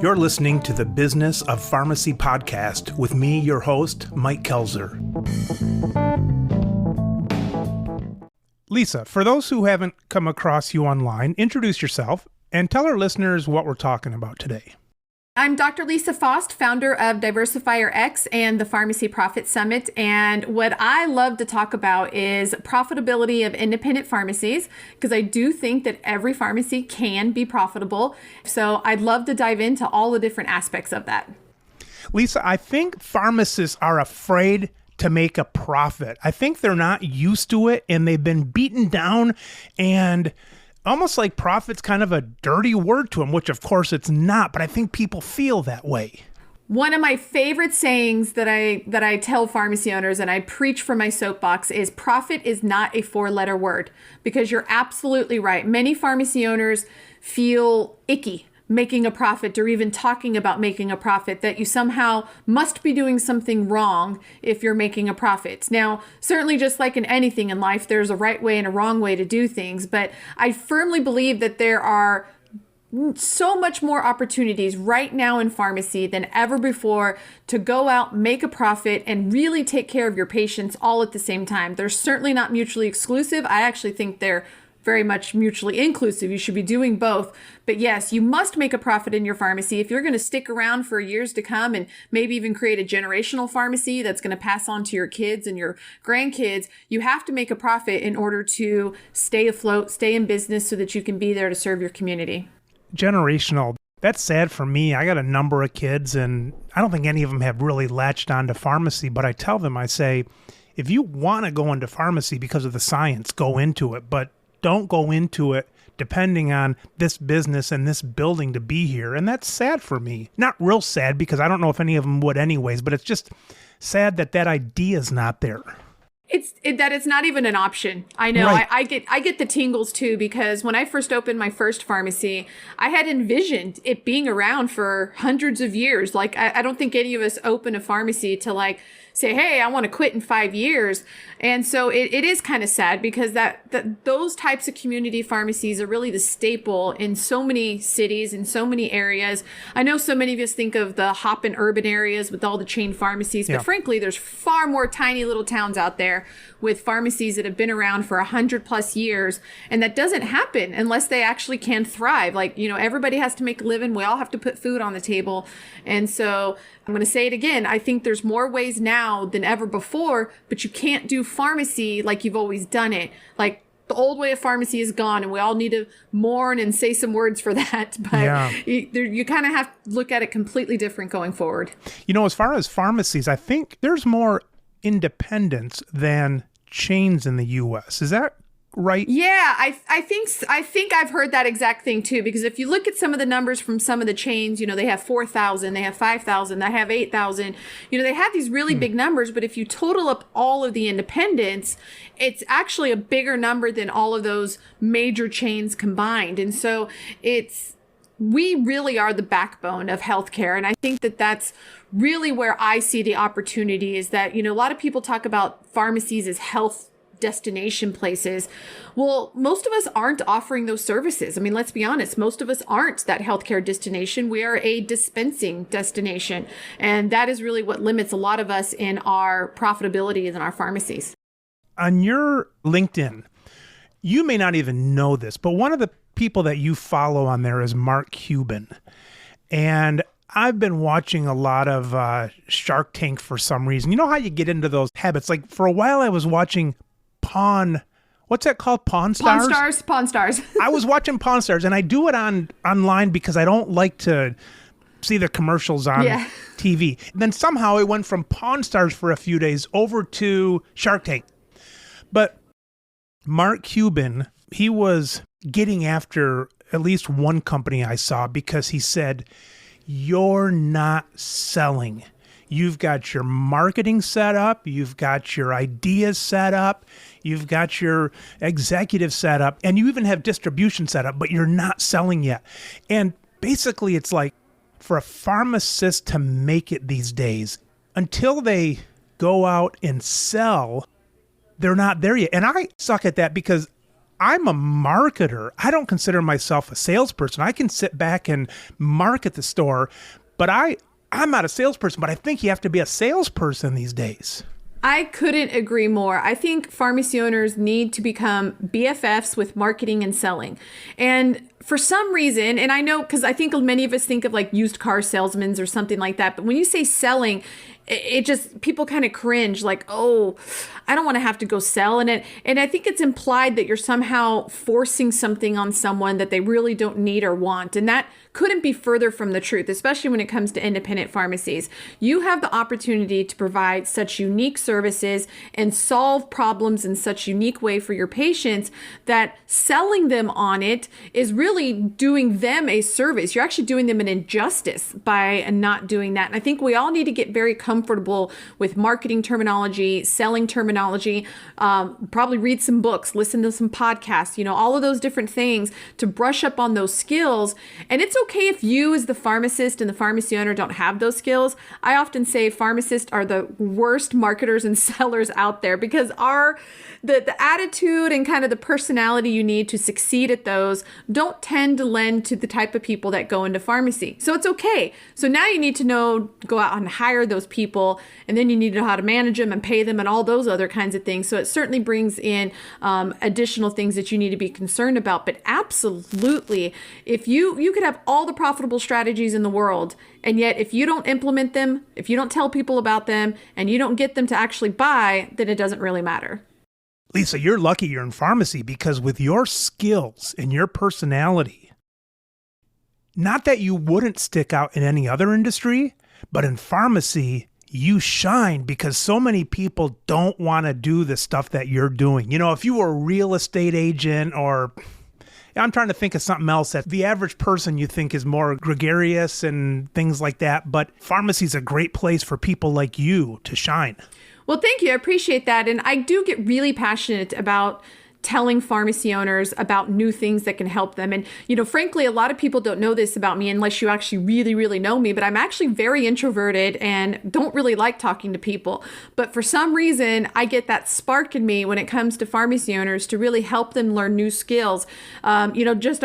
You're listening to the Business of Pharmacy podcast with me, your host, Mike Kelzer. Lisa, for those who haven't come across you online, introduce yourself and tell our listeners what we're talking about today. I'm Dr. Lisa Faast, founder of DiversifyRx and the Pharmacy Profit Summit. And what I love to talk about is profitability of independent pharmacies, because I do think that every pharmacy can be profitable. So I'd love to dive into all the different aspects of that. Lisa, I think pharmacists are afraid to make a profit. I think they're not used to it and they've been beaten down, and almost like profit's kind of a dirty word to them, which of course it's not, but I think people feel that way. One of my favorite sayings that I tell pharmacy owners, and I preach from my soapbox, is profit is not a 4-letter word, because you're absolutely right. Many pharmacy owners feel icky making a profit or even talking about making a profit, that you somehow must be doing something wrong if you're making a profit. Now, certainly just like in anything in life, there's a right way and a wrong way to do things, but I firmly believe that there are so much more opportunities right now in pharmacy than ever before to go out, make a profit, and really take care of your patients all at the same time. They're certainly not mutually exclusive. I actually think they're very much mutually inclusive. You should be doing both. But yes, you must make a profit in your pharmacy if you're going to stick around for years to come and maybe even create a generational pharmacy that's going to pass on to your kids and your grandkids. You have to make a profit in order to stay afloat, stay in business, so that you can be there to serve your community. Generational. That's sad for me. I got a number of kids and I don't think any of them have really latched onto pharmacy, but I tell them, I say, if you want to go into pharmacy because of the science, go into it, but don't go into it depending on this business and this building to be here. And that's sad for me. Not real sad, because I don't know if any of them would anyways, but it's just sad that that idea is not there. That it's not even an option. I know. Right. I get the tingles too, because when I first opened my first pharmacy, I had envisioned it being around for hundreds of years. Like, I don't think any of us open a pharmacy to like say, hey, I want to quit in 5 years. And so it is kind of sad, because that those types of community pharmacies are really the staple in so many cities, in so many areas. I know so many of us think of the hop and urban areas with all the chain pharmacies, but frankly, there's far more tiny little towns out there with pharmacies that have been around for 100+ years. And that doesn't happen unless they actually can thrive. Like, everybody has to make a living. We all have to put food on the table. And so I'm going to say it again. I think there's more ways now than ever before, but you can't do pharmacy like you've always done it. Like, the old way of pharmacy is gone, and we all need to mourn and say some words for that. But you kind of have to look at it completely different going forward. As far as pharmacies, I think there's more independence than chains in the U.S. Is that right? Yeah, I think I've heard that exact thing too, because if you look at some of the numbers from some of the chains, they have 4,000, they have 5,000, they have 8,000, they have these really big numbers, but if you total up all of the independents, it's actually a bigger number than all of those major chains combined. And so we really are the backbone of healthcare. And I think that that's really where I see the opportunity, is that, a lot of people talk about pharmacies as health destination places. Well, most of us aren't offering those services. I mean, let's be honest, most of us aren't that healthcare destination. We are a dispensing destination. And that is really what limits a lot of us in our profitability in our pharmacies. On your LinkedIn, you may not even know this, but one of the people that you follow on there is Mark Cuban. And I've been watching a lot of Shark Tank for some reason. You know how you get into those habits? Like, for a while I was watching what's that called? Pawn Stars? Pawn Stars. I was watching Pawn Stars, and I do it online because I don't like to see the commercials on TV. Then somehow it went from Pawn Stars for a few days over to Shark Tank. But Mark Cuban, he was getting after at least one company I saw, because he said, you're not selling. You've got your marketing set up. You've got your ideas set up. You've got your executive set up. And you even have distribution set up, but you're not selling yet. And basically, it's like, for a pharmacist to make it these days, until they go out and sell, they're not there yet. And I suck at that, because I'm a marketer. I don't consider myself a salesperson. I can sit back and market the store, but I'm not a salesperson, but I think you have to be a salesperson these days. I couldn't agree more. I think pharmacy owners need to become BFFs with marketing and selling. And for some reason, and I know because I think many of us think of like used car salesmen or something like that, but when you say selling, it just, people kind of cringe like, oh, I don't want to have to go sell. And I think it's implied that you're somehow forcing something on someone that they really don't need or want. And that couldn't be further from the truth, especially when it comes to independent pharmacies. You have the opportunity to provide such unique services and solve problems in such unique way for your patients that selling them on it is really doing them a service. You're actually doing them an injustice by not doing that. And I think we all need to get very comfortable with marketing terminology, selling terminology, probably read some books, listen to some podcasts, all of those different things to brush up on those skills. And it's okay if you as the pharmacist and the pharmacy owner don't have those skills. I often say pharmacists are the worst marketers and sellers out there because the attitude and kind of the personality you need to succeed at those don't tend to lend to the type of people that go into pharmacy. So it's okay. So now you need to go out and hire those people, and then you need to know how to manage them and pay them and all those other kinds of things. So it certainly brings in additional things that you need to be concerned about. But absolutely, if you could have all the profitable strategies in the world, and yet if you don't implement them, if you don't tell people about them, and you don't get them to actually buy, then it doesn't really matter. Lisa, you're lucky you're in pharmacy because with your skills and your personality, not that you wouldn't stick out in any other industry, but in pharmacy, you shine because so many people don't want to do the stuff that you're doing. If you were a real estate agent or I'm trying to think of something else that the average person you think is more gregarious and things like that, but pharmacy is a great place for people like you to shine. Well, thank you. I appreciate that. And I do get really passionate about telling pharmacy owners about new things that can help them. And, frankly, a lot of people don't know this about me unless you actually really, really know me, but I'm actually very introverted and don't really like talking to people. But for some reason, I get that spark in me when it comes to pharmacy owners to really help them learn new skills. I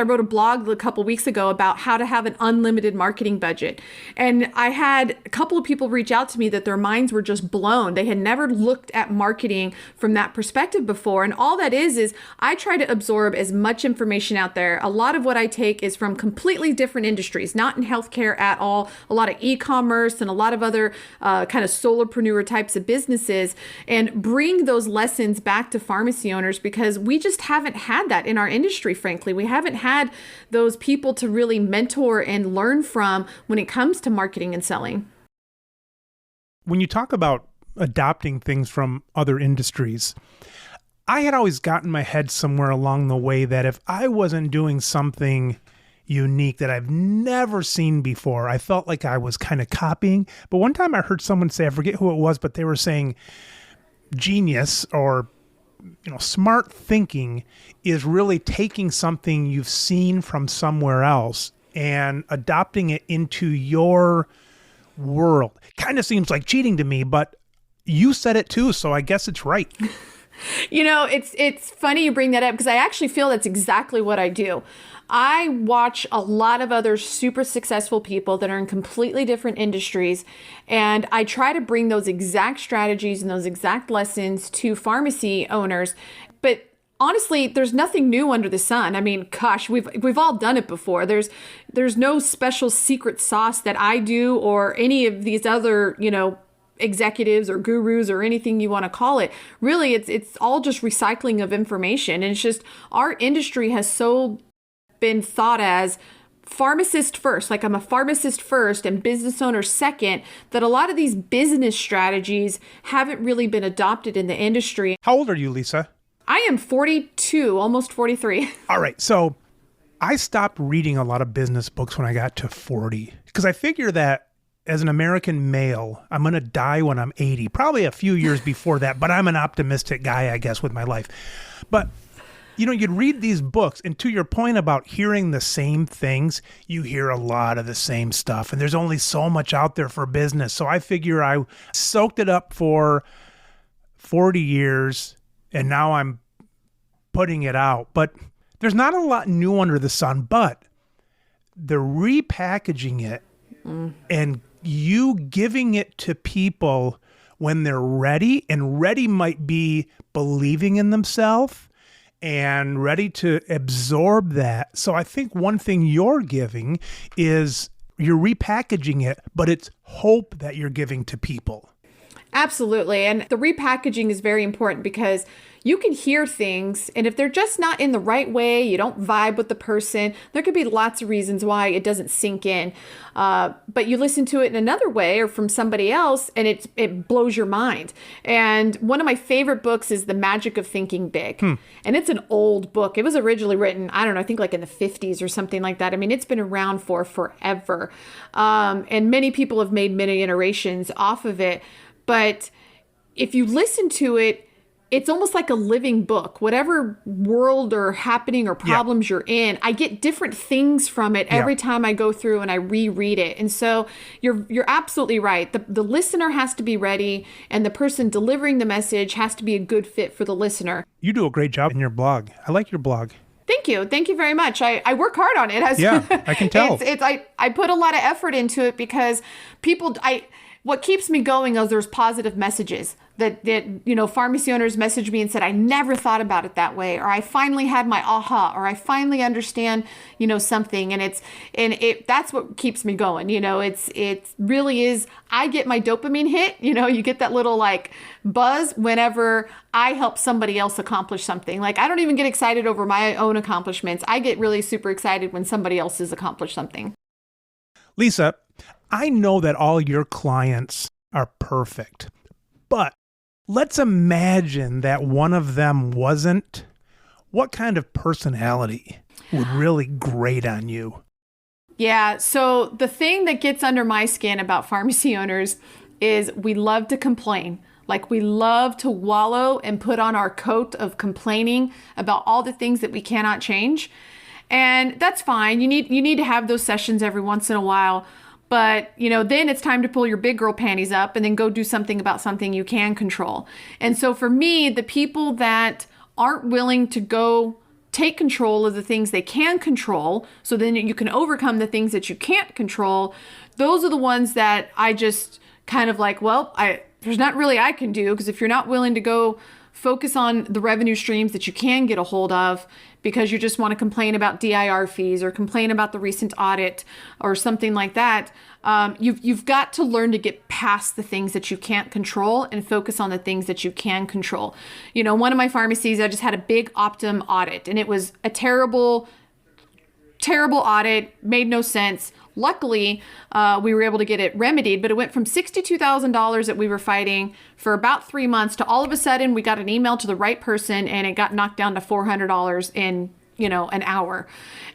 wrote a blog a couple weeks ago about how to have an unlimited marketing budget. And I had a couple of people reach out to me that their minds were just blown. They had never looked at marketing from that perspective before. And all that is I try to absorb as much information out there. A lot of what I take is from completely different industries, not in healthcare at all, a lot of e-commerce and a lot of other kind of solopreneur types of businesses, and bring those lessons back to pharmacy owners because we just haven't had that in our industry, frankly. We haven't had those people to really mentor and learn from when it comes to marketing and selling. When you talk about adopting things from other industries, I had always got in my head somewhere along the way that if I wasn't doing something unique that I've never seen before, I felt like I was kind of copying. But one time I heard someone say, I forget who it was, but they were saying genius or smart thinking is really taking something you've seen from somewhere else and adopting it into your world. Kind of seems like cheating to me, but you said it too, so I guess it's right. It's funny you bring that up because I actually feel that's exactly what I do. I watch a lot of other super successful people that are in completely different industries, and I try to bring those exact strategies and those exact lessons to pharmacy owners. But honestly, there's nothing new under the sun. I mean, gosh, we've all done it before. There's no special secret sauce that I do or any of these other, executives or gurus or anything you want to call it. Really, it's all just recycling of information. And it's just our industry has so been thought as pharmacist first, like I'm a pharmacist first and business owner second, that a lot of these business strategies haven't really been adopted in the industry. How old are you, Lisa? I am 42, almost 43. All right. So I stopped reading a lot of business books when I got to 40 because I figure that as an American male, I'm going to die when I'm 80, probably a few years before that, but I'm an optimistic guy, I guess, with my life. But, you'd read these books, and to your point about hearing the same things, you hear a lot of the same stuff, and there's only so much out there for business. So I figure I soaked it up for 40 years, and now I'm putting it out. But there's not a lot new under the sun, but they're repackaging it and you giving it to people when they're ready, and ready might be believing in themselves and ready to absorb that. So I think one thing you're giving is you're repackaging it, but it's hope that you're giving to people. Absolutely. And the repackaging is very important because you can hear things, and if they're just not in the right way, you don't vibe with the person, there could be lots of reasons why it doesn't sink in. But you listen to it in another way or from somebody else, and it blows your mind. And one of my favorite books is The Magic of Thinking Big. And it's an old book. It was originally written, I don't know, I think like in the 50s or something like that. I mean, it's been around for forever. And many people have made many iterations off of it. But if you listen to it, it's almost like a living book. Whatever world or happening or problems you're in, I get different things from it every time I go through and I reread it. And so you're absolutely right. The listener has to be ready, and the person delivering the message has to be a good fit for the listener. You do a great job in your blog. I like your blog. Thank you. Thank you very much. I work hard on it. I can tell. I put a lot of effort into it because what keeps me going is there's positive messages that pharmacy owners messaged me and said, I never thought about it that way, or I finally had my aha, or I finally understand, something. And that's what keeps me going. It really is. I get my dopamine hit, you get that little like buzz whenever I help somebody else accomplish something. Like, I don't even get excited over my own accomplishments. I get really super excited when somebody else has accomplished something. Lisa, I know that all your clients are perfect, but let's imagine that one of them wasn't. What kind of personality would really grate on you? Yeah, so the thing that gets under my skin about pharmacy owners is we love to complain. Like, we love to wallow and put on our coat of complaining about all the things that we cannot change. And that's fine. You need to have those sessions every once in a while. But, then it's time to pull your big girl panties up and then go do something about something you can control. And so for me, the people that aren't willing to go take control of the things they can control, so then you can overcome the things that you can't control, those are the ones that I just kind of like, there's not really I can do, because if you're not willing to go focus on the revenue streams that you can get a hold of because you just want to complain about DIR fees or complain about the recent audit or something like that, you've got to learn to get past the things that you can't control and focus on the things that you can control. One of my pharmacies, I just had a big Optum audit, and it was a terrible audit, made no sense. Luckily, we were able to get it remedied, but it went from $62,000 that we were fighting for about 3 months to all of a sudden we got an email to the right person and it got knocked down to $400 in, an hour.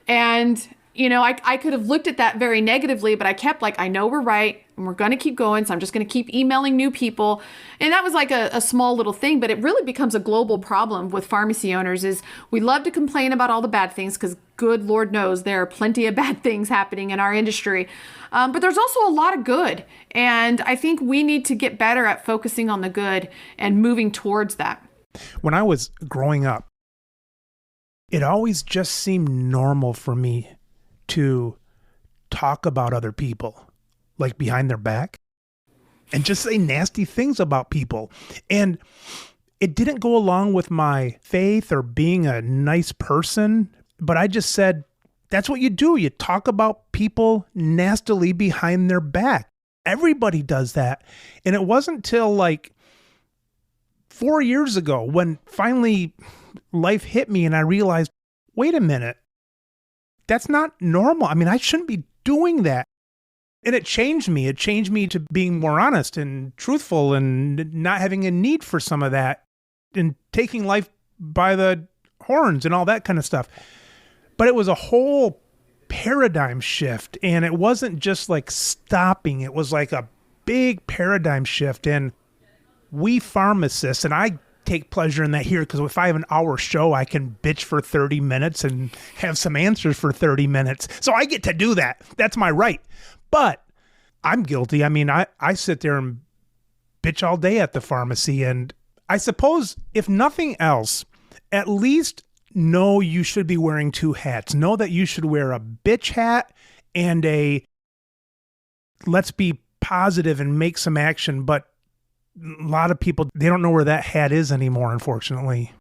And, I could have looked at that very negatively, but I kept like, I know we're right and we're going to keep going. So I'm just going to keep emailing new people. And that was like a small little thing, but it really becomes a global problem with pharmacy owners is we love to complain about all the bad things because good Lord knows there are plenty of bad things happening in our industry. But there's also a lot of good. And I think we need to get better at focusing on the good and moving towards that. When I was growing up, it always just seemed normal for me to talk about other people, like behind their back, and just say nasty things about people. And it didn't go along with my faith or being a nice person, but I just said, that's what you do. You talk about people nastily behind their back. Everybody does that. And it wasn't till like 4 years ago when finally life hit me and I realized, wait a minute, that's not normal. I mean, I shouldn't be doing that. And it changed me. It changed me to being more honest and truthful and not having a need for some of that and taking life by the horns and all that kind of stuff. But it was a whole paradigm shift. And it wasn't just like stopping. It was like a big paradigm shift. And we pharmacists, and I take pleasure in that here, because if I have an hour show, I can bitch for 30 minutes and have some answers for 30 minutes. So I get to do that. That's my right. But I'm guilty. I mean, I sit there and bitch all day at the pharmacy. And I suppose if nothing else, at least know you should be wearing two hats. Know that you should wear a bitch hat and a let's be positive and make some action. But a lot of people, they don't know where that hat is anymore, unfortunately.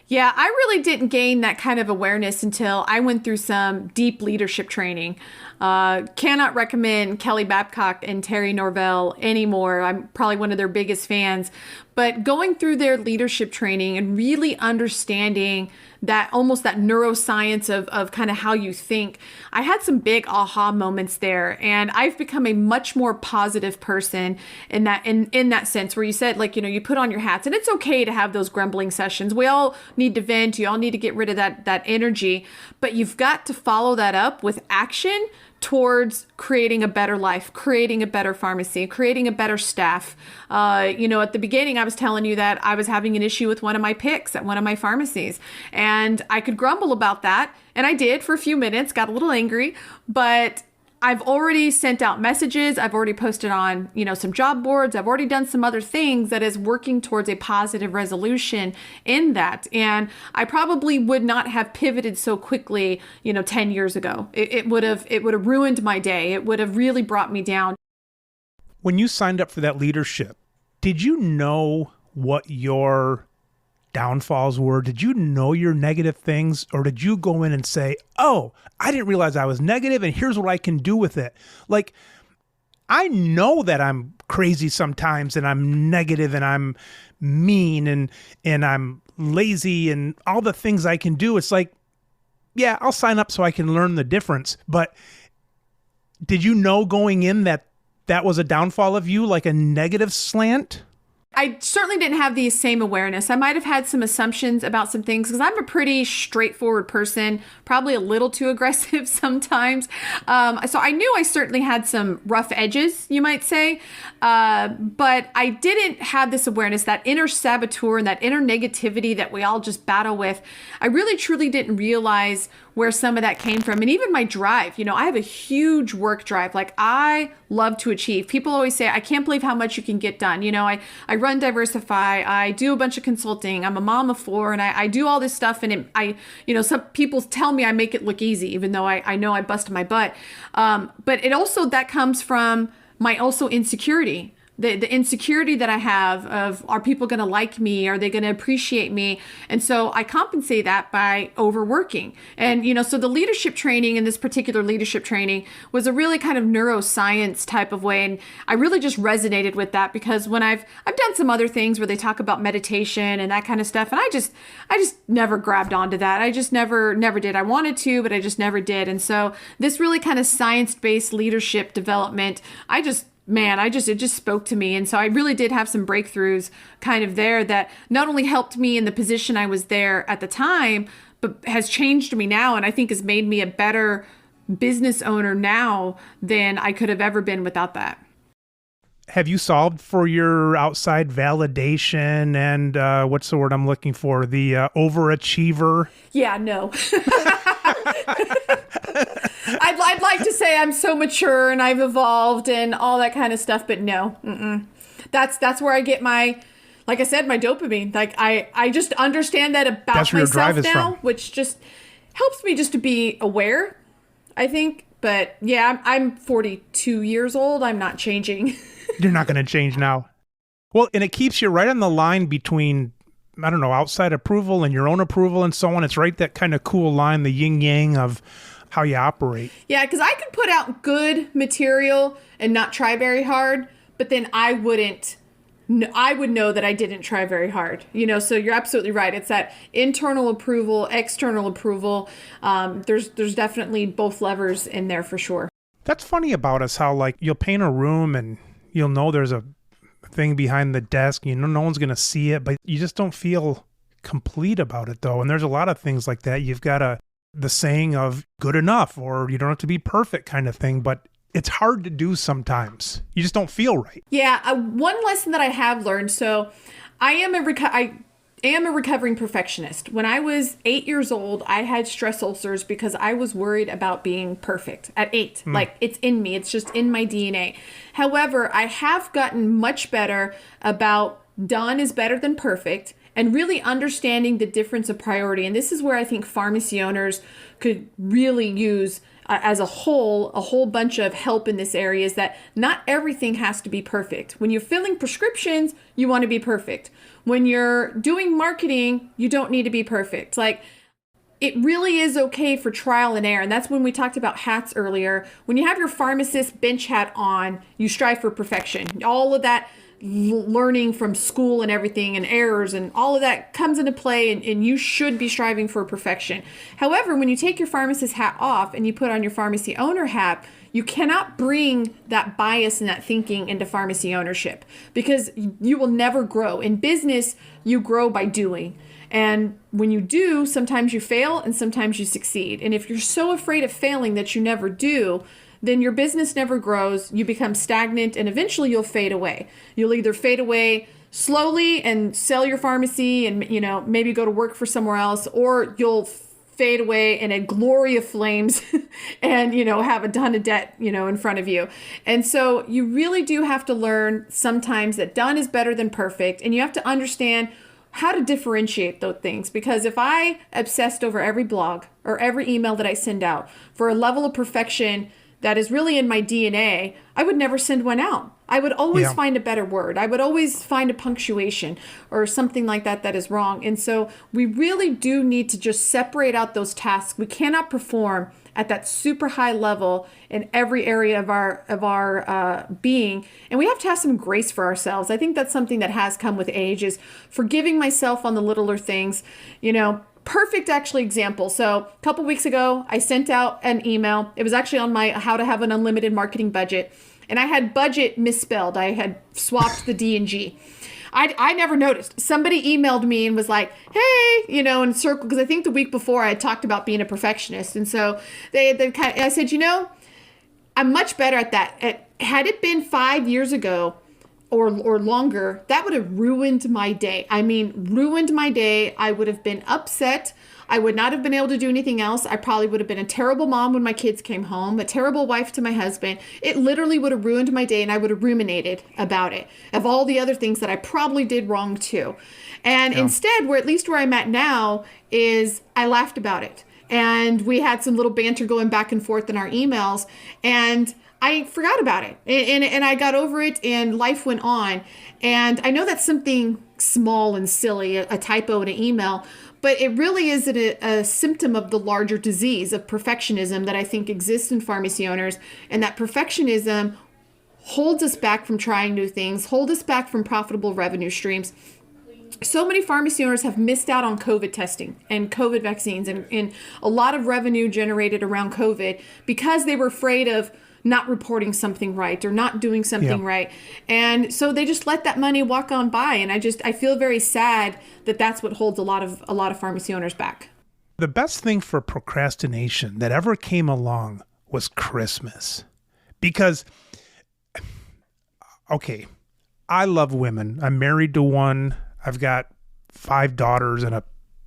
Yeah, I really didn't gain that kind of awareness until I went through some deep leadership training. Cannot recommend Kelly Babcock and Terry Norvell anymore. I'm probably one of their biggest fans. But going through their leadership training and really understanding that almost that neuroscience of kind of how you think, I had some big aha moments there. And I've become a much more positive person in that sense, where you said, like, you put on your hats, and it's okay to have those grumbling sessions. We all need to vent. You all need to get rid of that energy, but you've got to follow that up with action towards creating a better life, creating a better pharmacy, creating a better staff. At the beginning, I was telling you that I was having an issue with one of my picks at one of my pharmacies, and I could grumble about that. And I did for a few minutes, got a little angry, but I've already sent out messages. I've already posted on, some job boards. I've already done some other things that is working towards a positive resolution in that. And I probably would not have pivoted so quickly, 10 years ago. It would have ruined my day. It would have really brought me down. When you signed up for that leadership, did you know what your downfalls were? Did you know your negative things, or did you go in and say, oh, I didn't realize I was negative and here's what I can do with it? Like, I know that I'm crazy sometimes and I'm negative and I'm mean and I'm lazy and all the things I can do. It's like, yeah, I'll sign up so I can learn the difference. But did you know going in that was a downfall of you, like a negative slant? I certainly didn't have the same awareness. I might have had some assumptions about some things because I'm a pretty straightforward person, probably a little too aggressive sometimes. So I knew I certainly had some rough edges, you might say. But I didn't have this awareness, that inner saboteur and that inner negativity that we all just battle with. I really, truly didn't realize where some of that came from. And even my drive, I have a huge work drive. Like, I love to achieve. People always say, I can't believe how much you can get done. I run Diversify. I do a bunch of consulting. I'm a mom of 4, and I do all this stuff. And some people tell me I make it look easy, even though I know I busted my butt. But it also, that comes from my also insecurity. The insecurity that I have of, are people going to like me? Are they going to appreciate me? And so I compensate that by overworking. And, so the leadership training, in this particular leadership training, was a really kind of neuroscience type of way. And I really just resonated with that because when I've done some other things where they talk about meditation and that kind of stuff, and I just never grabbed onto that. I just never did. I wanted to, but I just never did. And so this really kind of science-based leadership development, it just spoke to me. And so I really did have some breakthroughs kind of there that not only helped me in the position I was there at the time, but has changed me now. And I think has made me a better business owner now than I could have ever been without that. Have you solved for your outside validation and what's the word I'm looking for? The overachiever? Yeah, no. I'd like to say I'm so mature and I've evolved and all that kind of stuff, but no. That's where I get my dopamine. Like I just understand that about myself now, which just helps me just to be aware, I think. But yeah, I'm 42 years old. I'm not changing. You're not going to change now. Well, and it keeps you right on the line between, I don't know, outside approval and your own approval and so on. It's right that kind of cool line, the yin yang of how you operate. Yeah, because I could put out good material and not try very hard, but then I would know that I didn't try very hard. So you're absolutely right. It's that internal approval, external approval. There's definitely both levers in there for sure. That's funny about us, how like you'll paint a room and you'll know there's a thing behind the desk, no one's going to see it, but you just don't feel complete about it though. And there's a lot of things like that. You've got the saying of good enough, or you don't have to be perfect kind of thing, but it's hard to do sometimes. You just don't feel right. Yeah. One lesson that I have learned. So I am a recovering perfectionist. When I was 8 years old, I had stress ulcers because I was worried about being perfect at 8. Like, it's in me. It's just in my DNA. However, I have gotten much better about done is better than perfect. and really understanding the difference of priority. And this is where I think pharmacy owners could really use as a whole bunch of help in this area, is that not everything has to be perfect. When you're filling prescriptions, you want to be perfect. When you're doing marketing, you don't need to be perfect. Like, it really is okay for trial and error. And that's when we talked about hats earlier. When you have your pharmacist bench hat on, you strive for perfection. All of that learning from school and everything and errors and all of that comes into play, and you should be striving for perfection. However, when you take your pharmacist hat off and you put on your pharmacy owner hat, you cannot bring that bias and that thinking into pharmacy ownership, because you will never grow. In business, you grow by doing. And when you do, sometimes you fail and sometimes you succeed. And if you're so afraid of failing that you never do, then your business never grows, you become stagnant, and eventually you'll fade away. You'll either fade away slowly and sell your pharmacy and, maybe go to work for somewhere else, or you'll fade away in a glory of flames and, have a ton of debt, in front of you. And so you really do have to learn sometimes that done is better than perfect, and you have to understand how to differentiate those things. Because if I obsessed over every blog or every email that I send out for a level of perfection that is really in my DNA, I would never send one out. I would always find a better word. I would always find a punctuation or something like that that is wrong. And so we really do need to just separate out those tasks. We cannot perform at that super high level in every area of our being. And we have to have some grace for ourselves. I think that's something that has come with age, is forgiving myself on the littler things. Perfect actually example. So a couple weeks ago, I sent out an email. It was actually on my how to have an unlimited marketing budget. And I had budget misspelled. I had swapped the D and G. I never noticed. Somebody emailed me and was like, hey, in circle, because I think the week before I had talked about being a perfectionist. And so I said, I'm much better at that. Had it been 5 years ago, or longer, that would have ruined my day. I mean, ruined my day. I would have been upset. I would not have been able to do anything else. I probably would have been a terrible mom when my kids came home, a terrible wife to my husband. It literally would have ruined my day, and I would have ruminated about it, of all the other things that I probably did wrong too. And instead, at least where I'm at now, is I laughed about it. And we had some little banter going back and forth in our emails, and I forgot about it, and I got over it, and life went on. And I know that's something small and silly, a typo in an email, but it really is a symptom of the larger disease of perfectionism that I think exists in pharmacy owners. And that perfectionism holds us back from trying new things, hold us back from profitable revenue streams. So many pharmacy owners have missed out on COVID testing and COVID vaccines and a lot of revenue generated around COVID because they were afraid of not reporting something right or not doing something right. And so they just let that money walk on by. And I feel very sad that that's what holds a lot of pharmacy owners back. The best thing for procrastination that ever came along was Christmas. Because, okay, I love women. I'm married to one. I've got 5 daughters and a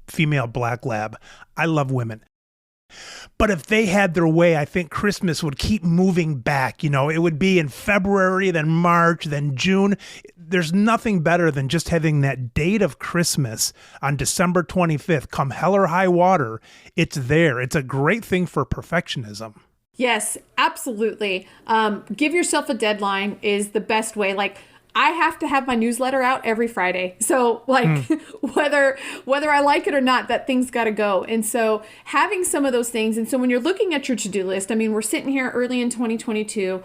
female black lab. I love women. But if they had their way, I think Christmas would keep moving back. It would be in February, then March, then June. There's nothing better than just having that date of Christmas on December 25th, come hell or high water. It's there. It's a great thing for perfectionism. Yes, absolutely. Give yourself a deadline is the best way. Like, I have to have my newsletter out every Friday. So whether I like it or not, that thing's got to go. And so having some of those things. And so when you're looking at your to-do list, I mean, we're sitting here early in 2022,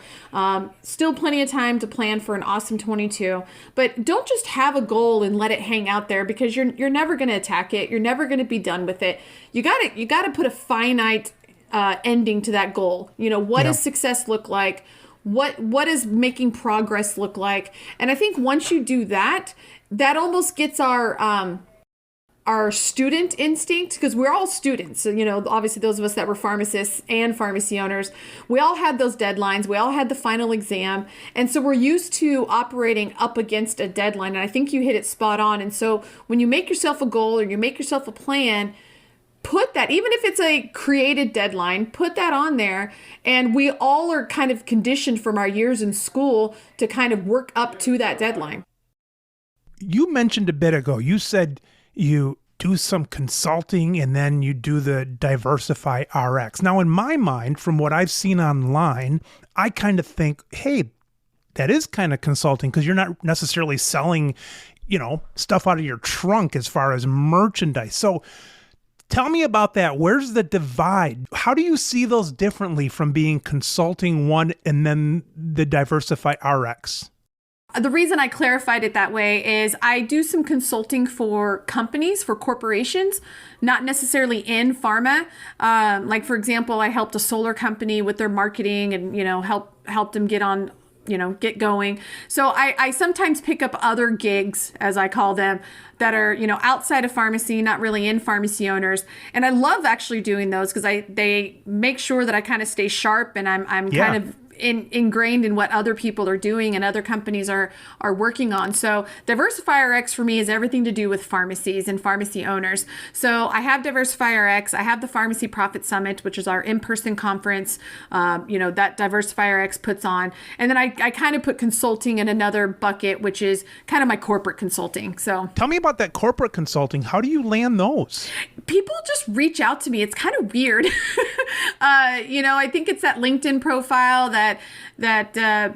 still plenty of time to plan for an awesome 22, but don't just have a goal and let it hang out there, because you're never going to attack it. You're never going to be done with it. You got to put a finite ending to that goal. What does success look like? What does making progress look like? And I think once you do that, that almost gets our student instinct, because we're all students. So, obviously those of us that were pharmacists and pharmacy owners, we all had those deadlines. We all had the final exam. And so we're used to operating up against a deadline. And I think you hit it spot on. And so when you make yourself a goal or you make yourself a plan, put that, even if it's a created deadline, put that on there. And we all are kind of conditioned from our years in school to kind of work up to that deadline. You mentioned a bit ago, you said you do some consulting and then you do the DiversifyRx. Now, in my mind, from what I've seen online, I kind of think, hey, that is kind of consulting because you're not necessarily selling, stuff out of your trunk as far as merchandise. So tell me about that. Where's the divide? How do you see those differently from being consulting one and then the DiversifyRx? The reason I clarified it that way is I do some consulting for companies, for corporations, not necessarily in pharma. Like, for example, I helped a solar company with their marketing and, helped them get on, get going. So I sometimes pick up other gigs, as I call them, that are, outside of pharmacy, not really in pharmacy owners. And I love actually doing those because they make sure that I kind of stay sharp and I'm kind of ingrained in what other people are doing and other companies are working on. So DiversifyRx for me is everything to do with pharmacies and pharmacy owners. So I have DiversifyRx. I have the Pharmacy Profit Summit, which is our in-person conference, that DiversifyRx puts on. And then I kind of put consulting in another bucket, which is kind of my corporate consulting. So tell me about that corporate consulting. How do you land those? People just reach out to me. It's kind of weird. I think it's that LinkedIn profile that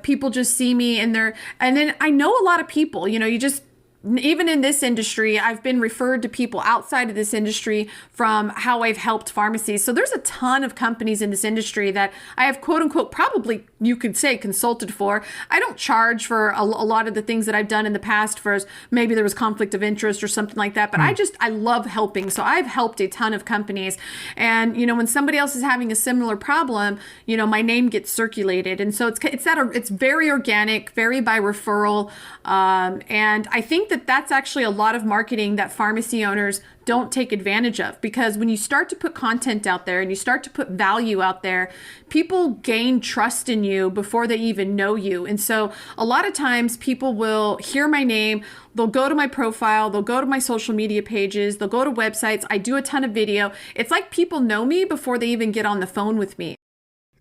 people just see me and then I know a lot of people, even in this industry, I've been referred to people outside of this industry from how I've helped pharmacies. So there's a ton of companies in this industry that I have, quote unquote, probably you could say consulted for. I don't charge for a lot of the things that I've done in the past for maybe there was conflict of interest or something like that. But I love helping. So I've helped a ton of companies. And, when somebody else is having a similar problem, my name gets circulated. And so it's very organic, very by referral. And I think that's actually a lot of marketing that pharmacy owners don't take advantage of, because when you start to put content out there and you start to put value out there, people gain trust in you before they even know you. And so a lot of times people will hear my name, they'll go to my profile, they'll go to my social media pages, they'll go to websites. I do a ton of video. It's like people know me before they even get on the phone with me.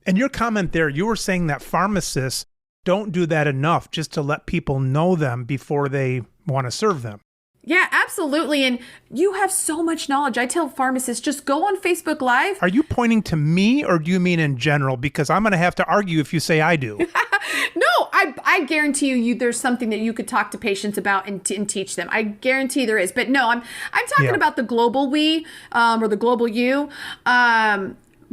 And your comment there, you were saying that pharmacists don't do that enough just to let people know them before they want to serve them. Yeah, absolutely. And you have so much knowledge. I tell pharmacists, just go on Facebook Live. Are you pointing to me or do you mean in general? Because I'm going to have to argue if you say I do. No, I guarantee you there's something that you could talk to patients about and teach them. I guarantee there is. But no, I'm talking about the global we or the global you.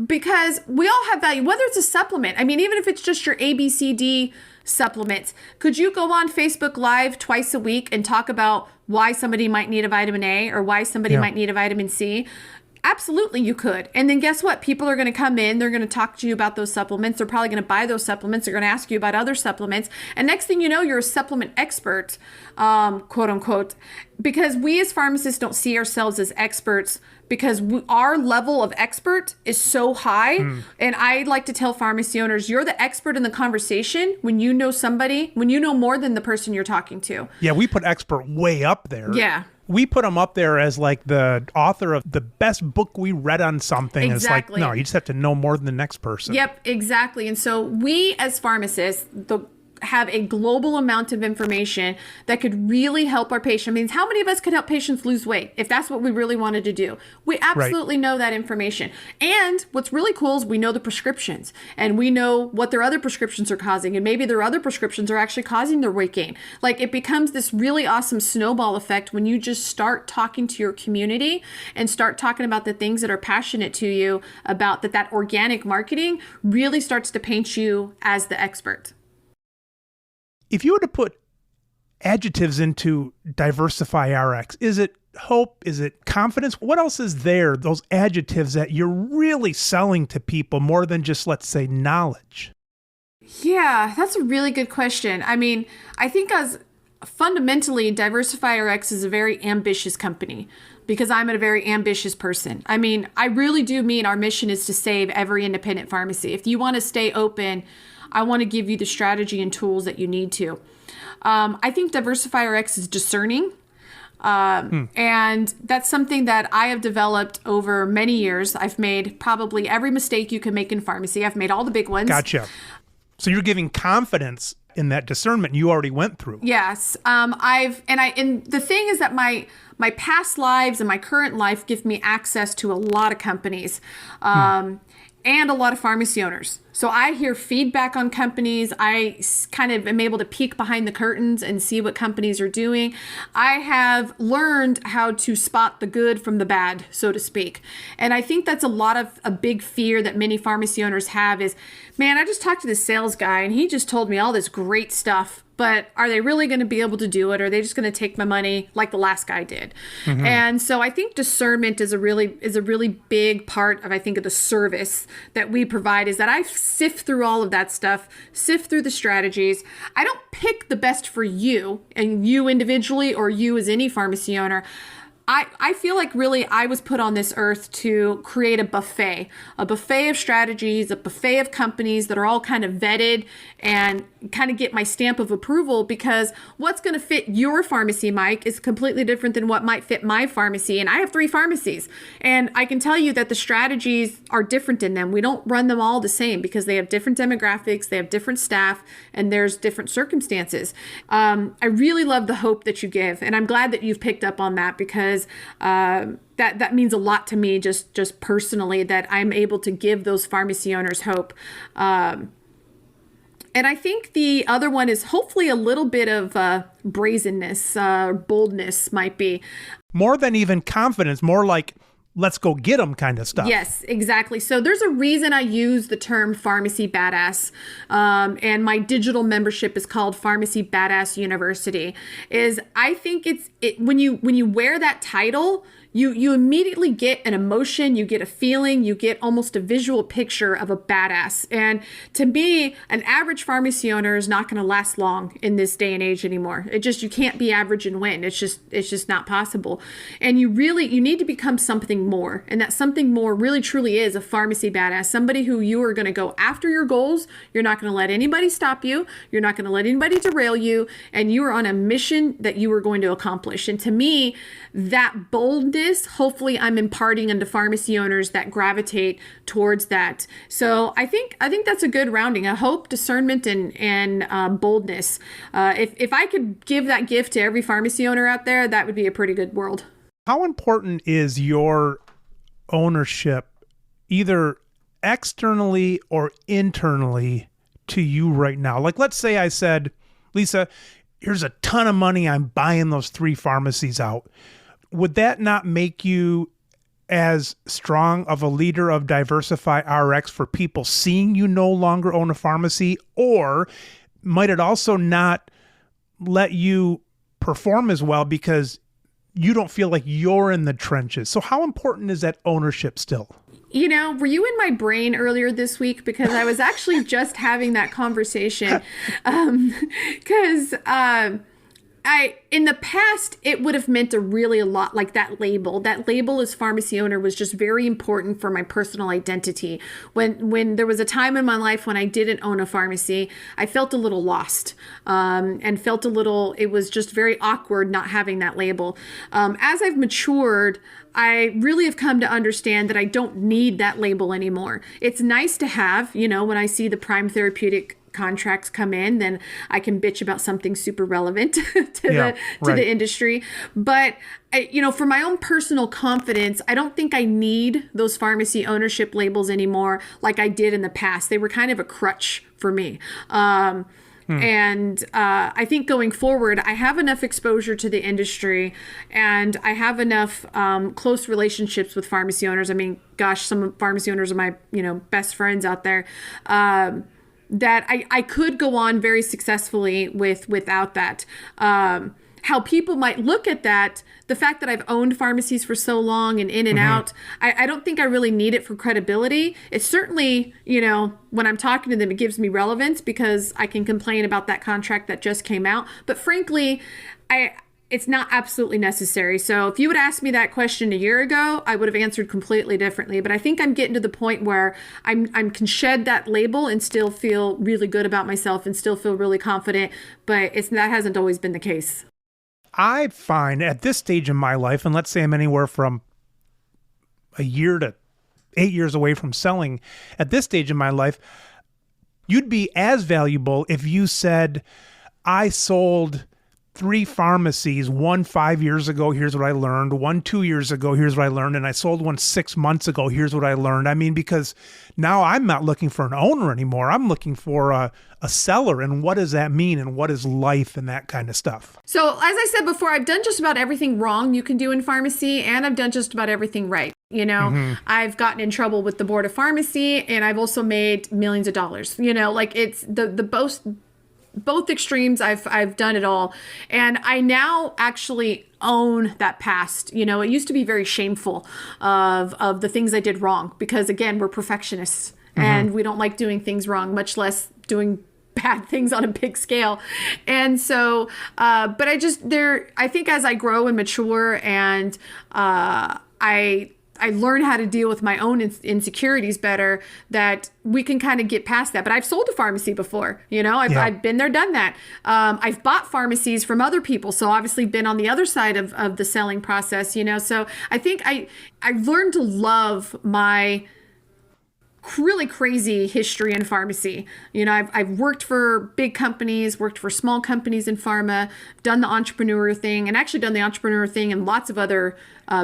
Because we all have value, whether it's a supplement. I mean, even if it's just your ABCD supplements, could you go on Facebook Live twice a week and talk about why somebody might need a vitamin A or why somebody might need a vitamin C? Absolutely, you could. And then guess what? People are going to come in. They're going to talk to you about those supplements. They're probably going to buy those supplements. They're going to ask you about other supplements. And next thing you know, you're a supplement expert, quote unquote, because we as pharmacists don't see ourselves as experts because our level of expert is so high. And I like to tell pharmacy owners, you're the expert in the conversation when you know somebody, when you know more than the person you're talking to. Yeah, we put expert way up there. Yeah. We put them up there as like the author of the best book we read on something. Exactly. It's like, no, you just have to know more than the next person. Yep, exactly. And so we as pharmacists, have a global amount of information that could really help our patient. I mean, how many of us could help patients lose weight if that's what we really wanted to do? We absolutely know that information. And what's really cool is we know the prescriptions and we know what their other prescriptions are causing. And maybe their other prescriptions are actually causing their weight gain. Like, it becomes this really awesome snowball effect when you just start talking to your community and start talking about the things that are passionate to you about that organic marketing really starts to paint you as the expert. If you were to put adjectives into DiversifyRx, is it hope? Is it confidence? What else is there, those adjectives that you're really selling to people more than just, let's say, knowledge? Yeah, that's a really good question. I mean, I think fundamentally, DiversifyRx is a very ambitious company because I'm a very ambitious person. I mean, I really do mean our mission is to save every independent pharmacy. If you want to stay open, I want to give you the strategy and tools that you need to. I think DiversifyRx is discerning. And that's something that I have developed over many years. I've made probably every mistake you can make in pharmacy. I've made all the big ones. Gotcha. So you're giving confidence in that discernment you already went through. Yes. And the thing is that my past lives and my current life give me access to a lot of companies. And a lot of pharmacy owners. So I hear feedback on companies. I kind of am able to peek behind the curtains and see what companies are doing. I have learned how to spot the good from the bad, so to speak. And I think that's a big fear that many pharmacy owners have is, man, I just talked to this sales guy and he just told me all this great stuff. But are they really going to be able to do it? Or are they just going to take my money like the last guy did? Mm-hmm. And so I think discernment is a really big part of, I think, of the service that we provide, is that I sift through all of that stuff, sift through the strategies. I don't pick the best for you and you individually or you as any pharmacy owner. I feel like really I was put on this earth to create a buffet of strategies, a buffet of companies that are all kind of vetted and kind of get my stamp of approval, because what's going to fit your pharmacy, Mike, is completely different than what might fit my pharmacy. And I have 3 pharmacies, and I can tell you that the strategies are different in them. We don't run them all the same because they have different demographics, they have different staff, and there's different circumstances. I really love the hope that you give, and I'm glad that you've picked up on that, because that means a lot to me, just personally, that I'm able to give those pharmacy owners hope. And I think the other one is hopefully a little bit of brazenness, boldness might be. More than even confidence, more like, let's go get them kind of stuff. Yes, exactly. So there's a reason I use the term Pharmacy Badass, and my digital membership is called Pharmacy Badass University. Is I think when you wear that title, you immediately get an emotion, you get a feeling, you get almost a visual picture of a badass. And to me, an average pharmacy owner is not going to last long in this day and age anymore. You can't be average and win. It's just not possible. And you need to become something more. And that something more really truly is a pharmacy badass, somebody who you are going to go after your goals. You're not going to let anybody stop you. You're not going to let anybody derail you. And you are on a mission that you are going to accomplish. And to me, that boldness, hopefully I'm imparting into pharmacy owners that gravitate towards that. So I think that's a good rounding, a hope, discernment, and boldness. If I could give that gift to every pharmacy owner out there, that would be a pretty good world. How important is your ownership, either externally or internally, to you right now? Like, let's say I said, Lisa, here's a ton of money, I'm buying those 3 pharmacies out. Would that not make you as strong of a leader of DiversifyRx for people seeing you no longer own a pharmacy? Or might it also not let you perform as well because you don't feel like you're in the trenches? So how important is that ownership still? You know, were you in my brain earlier this week? Because I was actually just having that conversation. Because in the past, it would have meant a lot, like that label. That label as pharmacy owner was just very important for my personal identity. When there was a time in my life when I didn't own a pharmacy, I felt a little lost, and it was just very awkward not having that label. As I've matured, I really have come to understand that I don't need that label anymore. It's nice to have, when I see the Prime Therapeutic contracts come in, then I can bitch about something super relevant to the industry. But for my own personal confidence, I don't think I need those pharmacy ownership labels anymore like I did in the past. They were kind of a crutch for me. And I think going forward, I have enough exposure to the industry, and I have enough close relationships with pharmacy owners. I mean, gosh, some pharmacy owners are my best friends out there. That I could go on very successfully without that. How people might look at that, the fact that I've owned pharmacies for so long and in and out, I don't think I really need it for credibility. It's certainly, when I'm talking to them, it gives me relevance because I can complain about that contract that just came out. But frankly, it's not absolutely necessary. So if you would ask me that question a year ago, I would have answered completely differently. But I think I'm getting to the point where I can shed that label and still feel really good about myself and still feel really confident. But that hasn't always been the case. I find at this stage in my life, and let's say I'm anywhere from a year to 8 years away from selling, at this stage in my life, you'd be as valuable if you said, I sold 3 pharmacies, one 5 years ago, here's what I learned, one 2 years ago, here's what I learned, and I sold one 6 months ago, here's what I learned. I mean, because now I'm not looking for an owner anymore. I'm looking for a seller, and what does that mean, and what is life, and that kind of stuff. So as I said before, I've done just about everything wrong you can do in pharmacy, and I've done just about everything right. I've gotten in trouble with the board of pharmacy, and I've also made millions of dollars. Like it's the both extremes. I've done it all. And I now actually own that past. It used to be very shameful of the things I did wrong, because again, we're perfectionists and we don't like doing things wrong, much less doing bad things on a big scale. And so, but I think as I grow and mature and I learn how to deal with my own insecurities better, that we can kind of get past that. But I've sold a pharmacy before, I've been there, done that. I've bought pharmacies from other people. So obviously been on the other side of the selling process, so I think I learned to love my really crazy history in pharmacy. I've worked for big companies, worked for small companies in pharma, done the entrepreneur thing, and actually done the entrepreneur thing in lots of other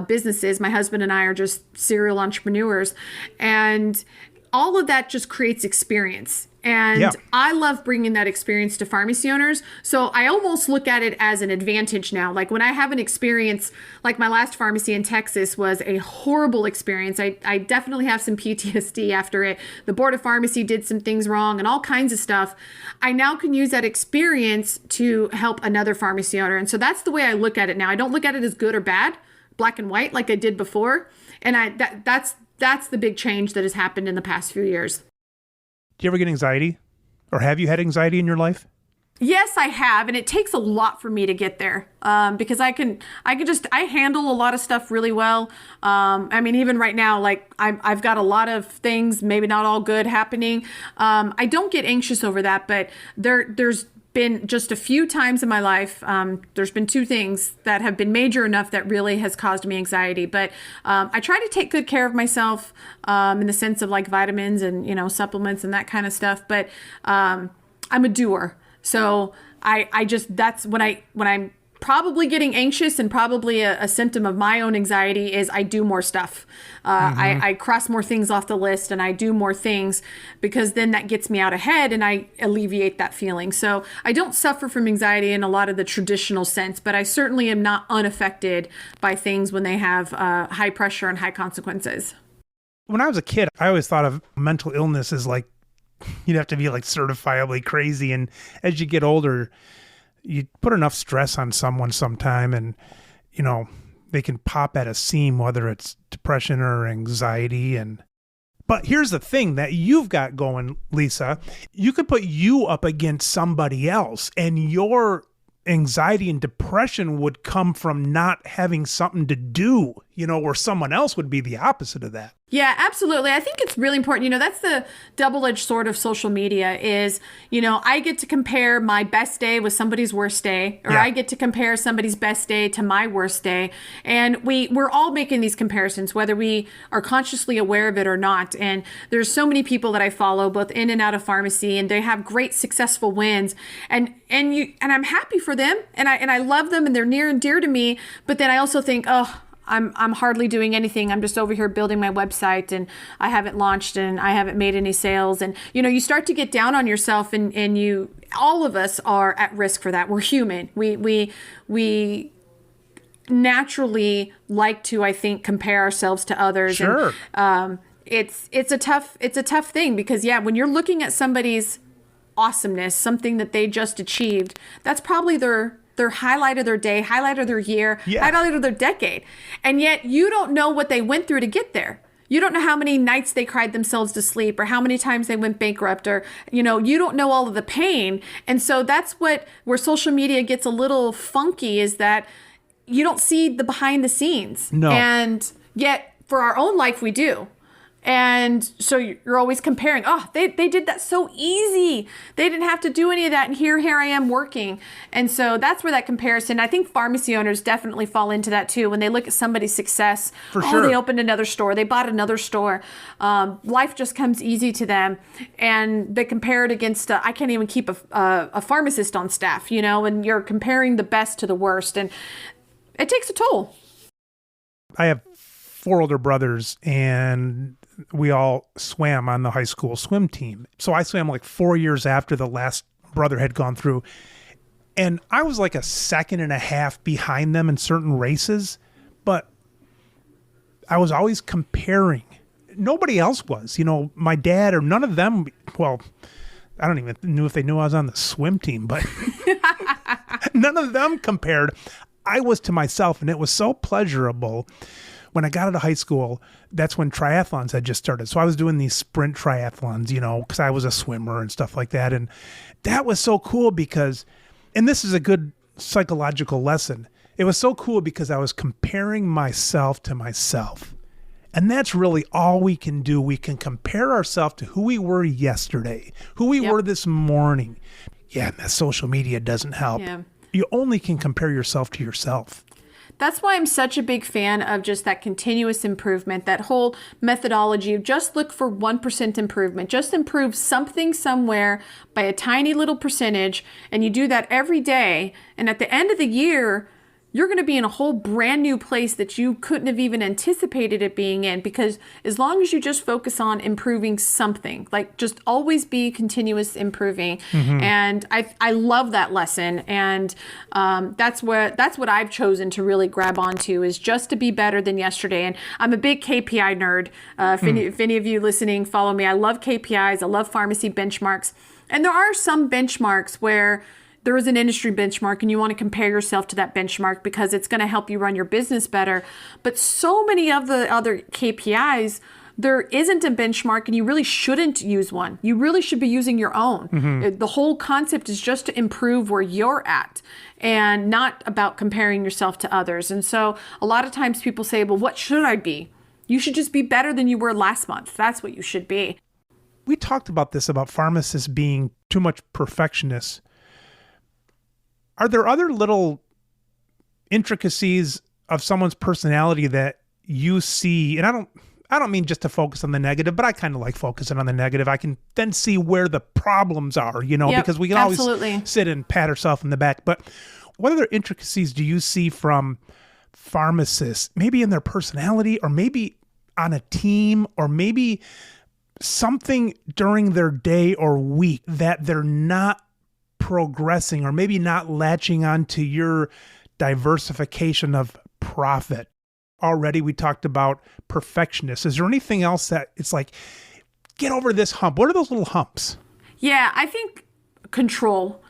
businesses. My husband and I are just serial entrepreneurs, and all of that just creates experience. And I love bringing that experience to pharmacy owners. So I almost look at it as an advantage now. Like when I have an experience, like my last pharmacy in Texas was a horrible experience. I definitely have some PTSD after it. The board of pharmacy did some things wrong and all kinds of stuff. I now can use that experience to help another pharmacy owner. And so that's the way I look at it now. I don't look at it as good or bad, black and white, like I did before. And that's the big change that has happened in the past few years. Do you ever get anxiety, or have you had anxiety in your life? Yes, I have. And it takes a lot for me to get there. Because I handle a lot of stuff really well. Even right now, like I've got a lot of things, maybe not all good happening. I don't get anxious over that, but there's been just a few times in my life, there's been 2 things that have been major enough that really has caused me anxiety. But I try to take good care of myself in the sense of like vitamins and, supplements and that kind of stuff. But I'm a doer. So that's when I'm probably getting anxious, and probably a symptom of my own anxiety is I do more stuff. I cross more things off the list, and I do more things, because then that gets me out ahead and I alleviate that feeling. So I don't suffer from anxiety in a lot of the traditional sense, but I certainly am not unaffected by things when they have high pressure and high consequences. When I was a kid, I always thought of mental illness as like, you'd have to be like certifiably crazy. And as you get older, you put enough stress on someone sometime and, they can pop at a seam, whether it's depression or anxiety. But here's the thing that you've got going, Lisa. You could put you up against somebody else, and your anxiety and depression would come from not having something to do, where someone else would be the opposite of that. Yeah, absolutely. I think it's really important. That's the double-edged sword of social media is, I get to compare my best day with somebody's worst day, or I get to compare somebody's best day to my worst day. And we're all making these comparisons, whether we are consciously aware of it or not. And there's so many people that I follow, both in and out of pharmacy, and they have great successful wins. And I'm happy for them, and I love them, and they're near and dear to me. But then I also think, I'm hardly doing anything. I'm just over here building my website, and I haven't launched, and I haven't made any sales. And, you start to get down on yourself, and all of us are at risk for that. We're human. We naturally like to, I think, compare ourselves to others. Sure. And, it's a tough thing, because when you're looking at somebody's awesomeness, something that they just achieved, that's probably their highlight of their day, highlight of their year, highlight of their decade. And yet you don't know what they went through to get there. You don't know how many nights they cried themselves to sleep, or how many times they went bankrupt, or, you don't know all of the pain. And so that's where social media gets a little funky, is that you don't see the behind the scenes. No. And yet for our own life, we do. And so you're always comparing, oh, they did that so easy. They didn't have to do any of that. And here I am working. And so that's where that comparison, I think pharmacy owners definitely fall into that too. When they look at somebody's success, For sure. They opened another store, they bought another store. Life just comes easy to them. And they compare it against, I can't even keep a pharmacist on staff, and you're comparing the best to the worst. And it takes a toll. I have 4 older brothers, and we all swam on the high school swim team. So I swam like 4 years after the last brother had gone through. And I was like a second and a half behind them in certain races, but I was always comparing. Nobody else was, my dad or none of them. Well, I don't even know if they knew I was on the swim team, but none of them compared. I was to myself, and it was so pleasurable. When I got out of high school, that's when triathlons had just started. So I was doing these sprint triathlons, because I was a swimmer and stuff like that. And that was so cool because, and this is a good psychological lesson. It was so cool because I was comparing myself to myself. And that's really all we can do. We can compare ourselves to who we were yesterday, who we were this morning. Yeah, and that social media doesn't help. Yeah. You only can compare yourself to yourself. That's why I'm such a big fan of just that continuous improvement, that whole methodology of just look for 1% improvement. Just improve something somewhere by a tiny little percentage, and you do that every day. And at the end of the year, you're going to be in a whole brand new place that you couldn't have even anticipated it being in, because as long as you just focus on improving something, like just always be continuous improving. And I love that lesson. And that's what I've chosen to really grab onto, is just to be better than yesterday. And I'm a big KPI nerd. If any of you listening follow me, I love KPIs. I love pharmacy benchmarks. And there are some benchmarks where there is an industry benchmark and you want to compare yourself to that benchmark because it's going to help you run your business better. But so many of the other KPIs, there isn't a benchmark, and you really shouldn't use one. You really should be using your own. The whole concept is just to improve where you're at and not about comparing yourself to others. And so a lot of times people say, well, what should I be? You should just be better than you were last month. That's what you should be. We talked about this, about pharmacists being too much perfectionists. Are there other little intricacies of someone's personality that you see? And I don't mean just to focus on the negative, but I kind of like focusing on the negative. I can then see where the problems are, because we can always sit and pat ourselves in the back. But what other intricacies do you see from pharmacists, maybe in their personality, or maybe on a team, or maybe something during their day or week that they're not progressing, or maybe not latching on to your diversification of profit? Already we talked about perfectionists. Is there anything else that it's like, get over this hump? What are those little humps? Yeah, I think control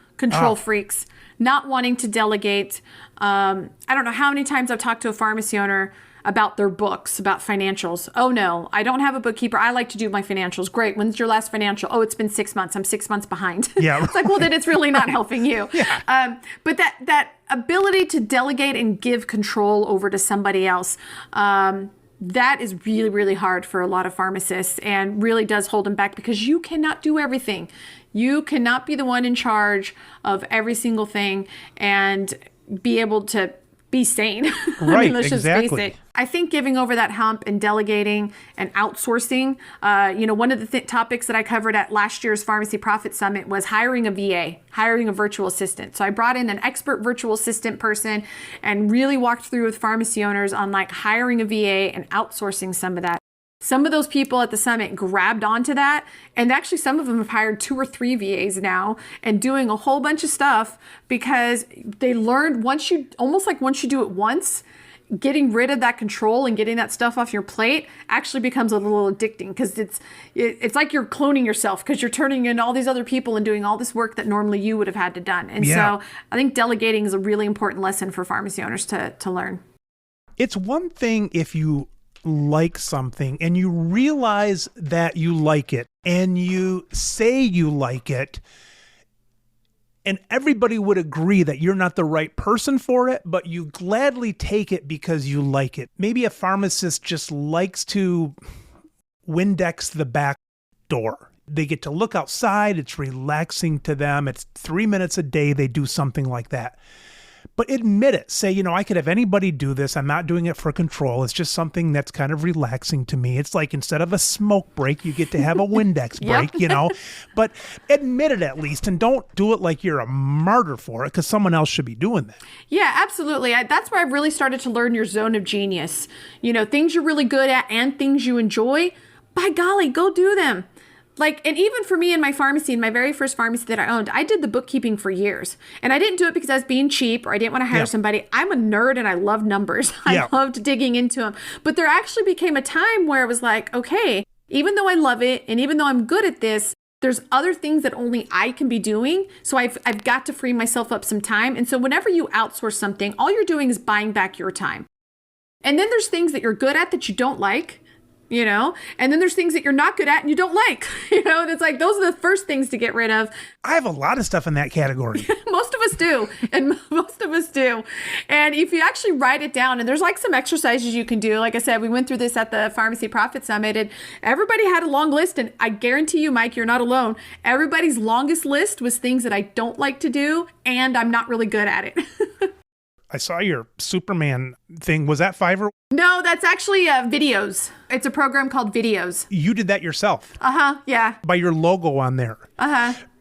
freaks, not wanting to delegate. I don't know how many times I've talked to a pharmacy owner about their books, about financials. Oh no, I don't have a bookkeeper. I like to do my financials. Great. When's your last financial? Oh, it's been 6 months. I'm 6 months behind. Yeah. It's like, well, then it's really not helping you. Yeah. But that ability to delegate and give control over to somebody else, that is really, really hard for a lot of pharmacists, and really does hold them back, because you cannot do everything. You cannot be the one in charge of every single thing and be able to be sane. Right, let's exactly. just face it. I think giving over that hump and delegating and outsourcing, one of the topics that I covered at last year's Pharmacy Profit Summit was hiring a VA, hiring a virtual assistant. So I brought in an expert virtual assistant person and really walked through with pharmacy owners on like hiring a VA and outsourcing some of that. Some of those people at the summit grabbed onto that, and actually some of them have hired 2 or 3 VAs now and doing a whole bunch of stuff, because they learned once you do it once, getting rid of that control and getting that stuff off your plate actually becomes a little addicting, because it's like you're cloning yourself, because you're turning in all these other people and doing all this work that normally you would have had to done. And so I think delegating is a really important lesson for pharmacy owners to learn. It's one thing if you like something and you realize that you like it and you say you like it, and everybody would agree that you're not the right person for it, but you gladly take it because you like it. Maybe a pharmacist just likes to Windex the back door. They get to look outside. It's relaxing to them. It's 3 minutes a day. They do something like that. But admit it. Say, I could have anybody do this. I'm not doing it for control. It's just something that's kind of relaxing to me. It's like instead of a smoke break, you get to have a Windex break, But admit it at least, and don't do it like you're a martyr for it, because someone else should be doing that. Yeah, absolutely. That's where I've really started to learn your zone of genius. Things you're really good at and things you enjoy. By golly, go do them. And even for me in my pharmacy, in my very first pharmacy that I owned, I did the bookkeeping for years. And I didn't do it because I was being cheap or I didn't want to hire somebody. I'm a nerd and I love numbers. I loved digging into them. But there actually became a time where it was like, okay, even though I love it and even though I'm good at this, there's other things that only I can be doing. So I've got to free myself up some time. And so whenever you outsource something, all you're doing is buying back your time. And then there's things that you're good at that you don't like. And then there's things that you're not good at and you don't like, it's like, those are the first things to get rid of. I have a lot of stuff in that category. Most of us do. And most of us do. And if you actually write it down, and there's some exercises you can do. Like I said, we went through this at the Pharmacy Profit Summit and everybody had a long list. And I guarantee you, Mike, you're not alone. Everybody's longest list was things that I don't like to do and I'm not really good at it. I saw your Superman thing. Was that Fiverr? No, that's actually Videos. It's a program called Videos. You did that yourself? Yeah. By your logo on there?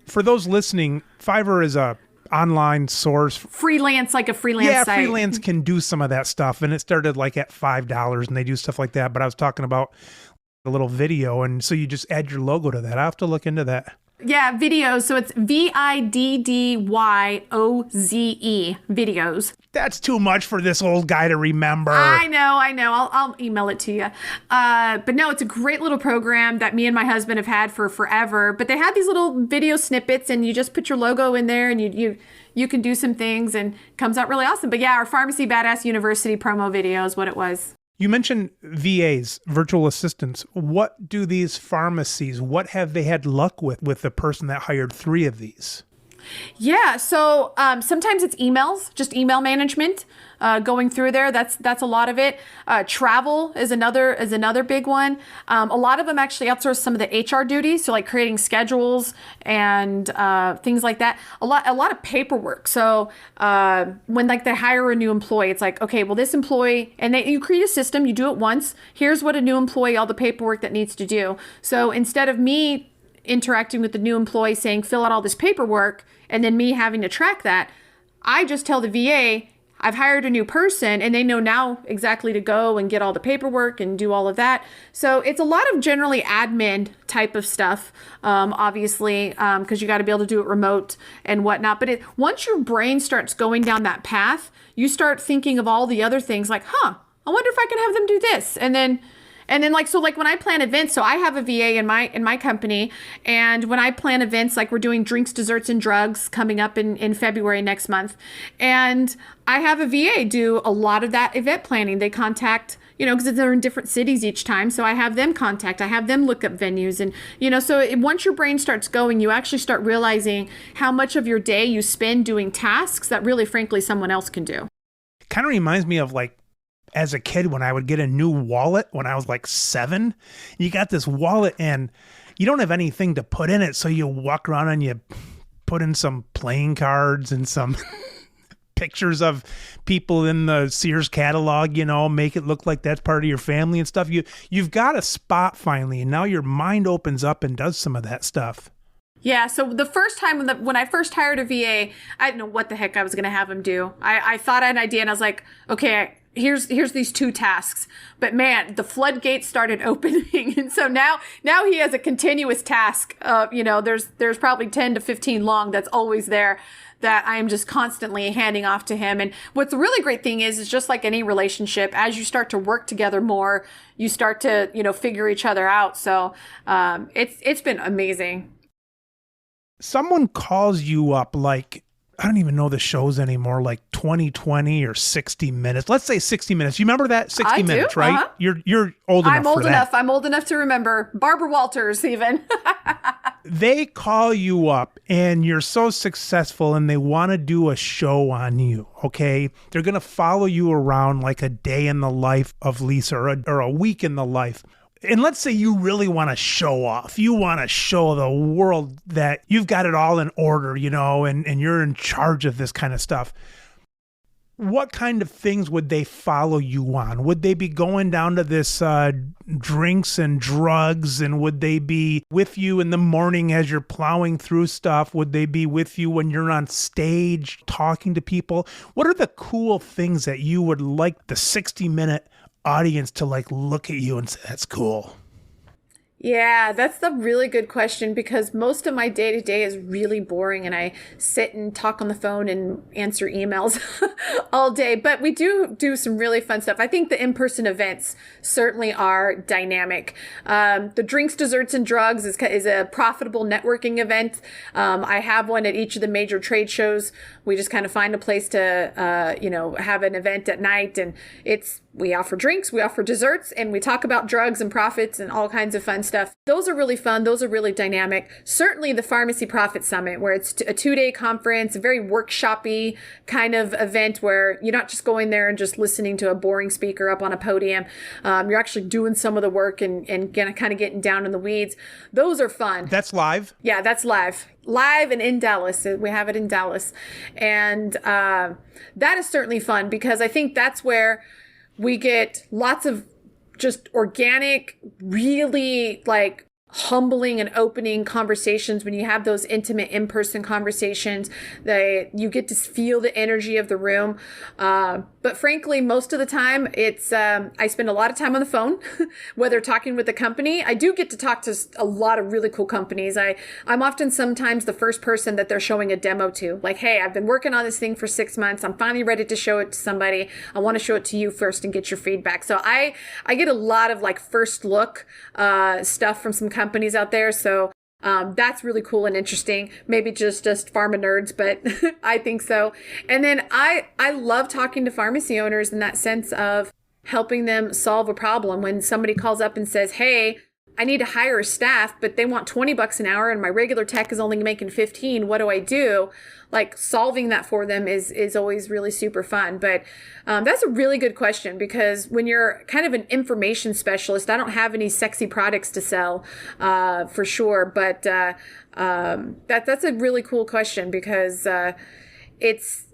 For those listening, Fiverr is a online source. Freelance, like a freelance site. Yeah, freelance can do some of that stuff. And it started at $5 and they do stuff like that. But I was talking about a little video. And so you just add your logo to that. I'll have to look into that. Yeah, Videos. So it's VIDDYOZE, Videos. That's too much for this old guy to remember. I know. I'll email it to you. But no, it's a great little program that me and my husband have had for forever. But they have these little video snippets and you just put your logo in there and you can do some things and it comes out really awesome. But yeah, our Pharmacy Badass University promo video is what it was. You mentioned VAs, virtual assistants. What do these pharmacies, what have they had luck with the person that hired 3 of these? Yeah, so sometimes it's emails, just email management going through there. That's a lot of it. Travel is another big one. A lot of them actually outsource some of the HR duties, so like creating schedules and things like that. A lot of paperwork. So when they hire a new employee, it's like, okay, well this employee, and you create a system, you do it once. Here's what a new employee, all the paperwork that needs to do. So instead of me interacting with the new employee saying, fill out all this paperwork, and then me having to track that, I just tell the VA, I've hired a new person, and they know now exactly to go and get all the paperwork and do all of that. So it's a lot of generally admin type of stuff, obviously, because you got to be able to do it remote and whatnot. But once your brain starts going down that path, you start thinking of all the other things like, I wonder if I can have them do this. And then when I plan events, so I have a VA in my company, and when I plan events, like we're doing drinks, desserts, and drugs coming up in February next month, and I have a VA do a lot of that event planning. They contact, because they're in different cities each time, so I have them contact, I have them look up venues, and once your brain starts going, you actually start realizing how much of your day you spend doing tasks that really, frankly, someone else can do. It kind of reminds me of as a kid, when I would get a new wallet when I was 7, you got this wallet and you don't have anything to put in it. So you walk around and you put in some playing cards and some pictures of people in the Sears catalog, make it look like that's part of your family and stuff. You've got a spot finally, and now your mind opens up and does some of that stuff. Yeah, so the first time when I first hired a VA, I didn't know what the heck I was going to have him do. I thought I had an idea, and I was like, okay, here's these 2 tasks. But man, the floodgates started opening. And so now he has a continuous task. There's probably 10 to 15 long that's always there that I am just constantly handing off to him. And what's the really great thing is just like any relationship, as you start to work together more, you start to, figure each other out. So it's been amazing. Someone calls you up I don't even know the shows anymore, 2020 or 60 Minutes. Let's say 60 Minutes. You remember that? 60 Minutes, right? Uh-huh. You're old enough for that. I'm old enough to remember. Barbara Walters, even. They call you up and you're so successful and they want to do a show on you, okay? They're going to follow you around like a day in the life of Lisa or a week in the life. And let's say you really want to show off. You want to show the world that you've got it all in order, and you're in charge of this kind of stuff. What kind of things would they follow you on? Would they be going down to this drinks and drugs? And would they be with you in the morning as you're plowing through stuff? Would they be with you when you're on stage talking to people? What are the cool things that you would like the 60-minute audience to look at you and say, that's cool? Yeah, that's a really good question, because most of my day-to-day is really boring and I sit and talk on the phone and answer emails all day. But we do some really fun stuff. I think the in-person events certainly are dynamic. The Drinks, Desserts, and Drugs is a profitable networking event. I have one at each of the major trade shows. We just kind of find a place to, have an event at night, and we offer drinks, we offer desserts, and we talk about drugs and profits and all kinds of fun stuff. Those are really fun. Those are really dynamic. Certainly the Pharmacy Profit Summit, where it's a 2-day conference, a very workshop-y kind of event where you're not just going there and just listening to a boring speaker up on a podium. You're actually doing some of the work and kind of getting down in the weeds. Those are fun. That's live? Yeah, that's live. Live and in Dallas. We have it in Dallas. And that is certainly fun, because I think that's where we get lots of just organic, really humbling and opening conversations. When you have those intimate in-person conversations, you get to feel the energy of the room. But frankly, most of the time it's, I spend a lot of time on the phone, whether talking with the company. I do get to talk to a lot of really cool companies. I'm often sometimes the first person that they're showing a demo to. Hey, I've been working on this thing for 6 months. I'm finally ready to show it to somebody. I want to show it to you first and get your feedback. So I get a lot of first look stuff from some companies out there. So that's really cool and interesting. Maybe just pharma nerds, but I think so. And then I love talking to pharmacy owners in that sense of helping them solve a problem. When somebody calls up and says, hey, I need to hire a staff, but they want $20 an hour and my regular tech is only making 15. What do I do? Solving that for them is always really super fun. But that's a really good question, because when you're kind of an information specialist, I don't have any sexy products to sell for sure. But that's a really cool question, because it's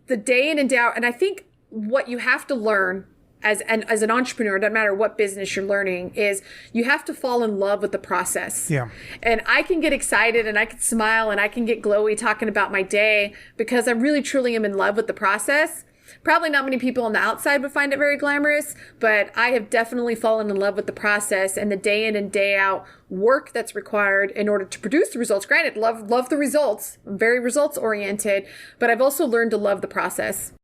the day in and day out. And I think what you have to learn as an entrepreneur, no matter what business you're learning, is you have to fall in love with the process. Yeah. And I can get excited and I can smile and I can get glowy talking about my day, because I really truly am in love with the process. Probably not many people on the outside would find it very glamorous, but I have definitely fallen in love with the process and the day in and day out work that's required in order to produce the results. Granted, love the results. I'm very results oriented, but I've also learned to love the process.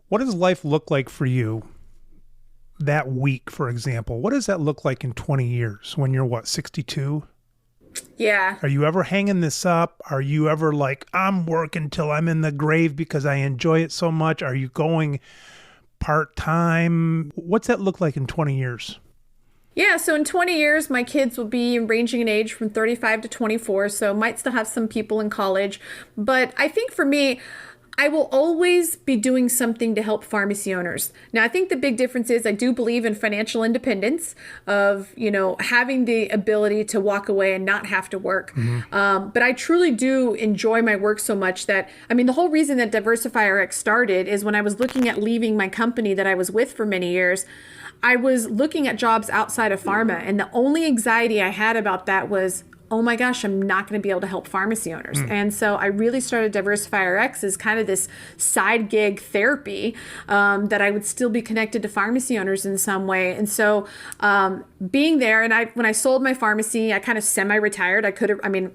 What does life look like for you that week, for example? What does that look like in 20 years when you're 62? Yeah. Are you ever hanging this up? Are you ever I'm working till I'm in the grave because I enjoy it so much? Are you going part-time? What's that look like in 20 years? Yeah, so in 20 years, my kids will be ranging in age from 35 to 24, so might still have some people in college. But I think for me, I will always be doing something to help pharmacy owners. Now, I think the big difference is I do believe in financial independence of, having the ability to walk away and not have to work. Mm-hmm. But I truly do enjoy my work so much that, the whole reason that DiversifyRx started is when I was looking at leaving my company that I was with for many years, I was looking at jobs outside of pharma. And the only anxiety I had about that was, oh my gosh, I'm not going to be able to help pharmacy owners. And so I really started DiversifyRx as kind of this side gig therapy that I would still be connected to pharmacy owners in some way. And so being there, and when I sold my pharmacy, I kind of semi-retired.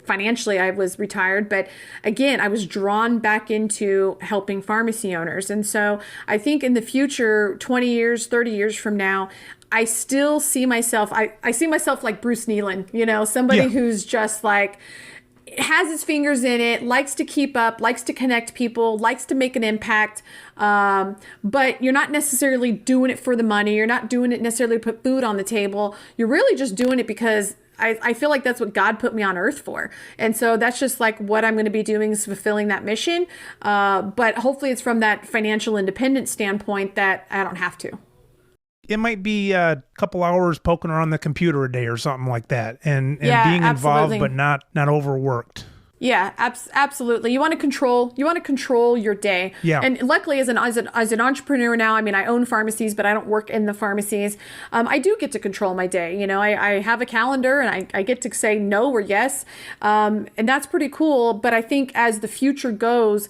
Financially I was retired, but again, I was drawn back into helping pharmacy owners. And so I think in the future, 20 years, 30 years from now, I still see myself, I see myself like Bruce Nealon, somebody who's just has his fingers in it, likes to keep up, likes to connect people, likes to make an impact. But you're not necessarily doing it for the money. You're not doing it necessarily to put food on the table. You're really just doing it because I feel like that's what God put me on earth for. And so that's just what I'm going to be doing, is fulfilling that mission. But hopefully it's from that financial independence standpoint that I don't have to. it might be a couple hours poking around the computer a day or something like that, and being involved, absolutely. but not overworked. Yeah, absolutely. You want to control your day. Yeah. And luckily, as an entrepreneur now, I mean, I own pharmacies, but I don't work in the pharmacies. I do get to control my day. You know, I have a calendar, and I get to say no or yes, and that's pretty cool. But I think as the future goes,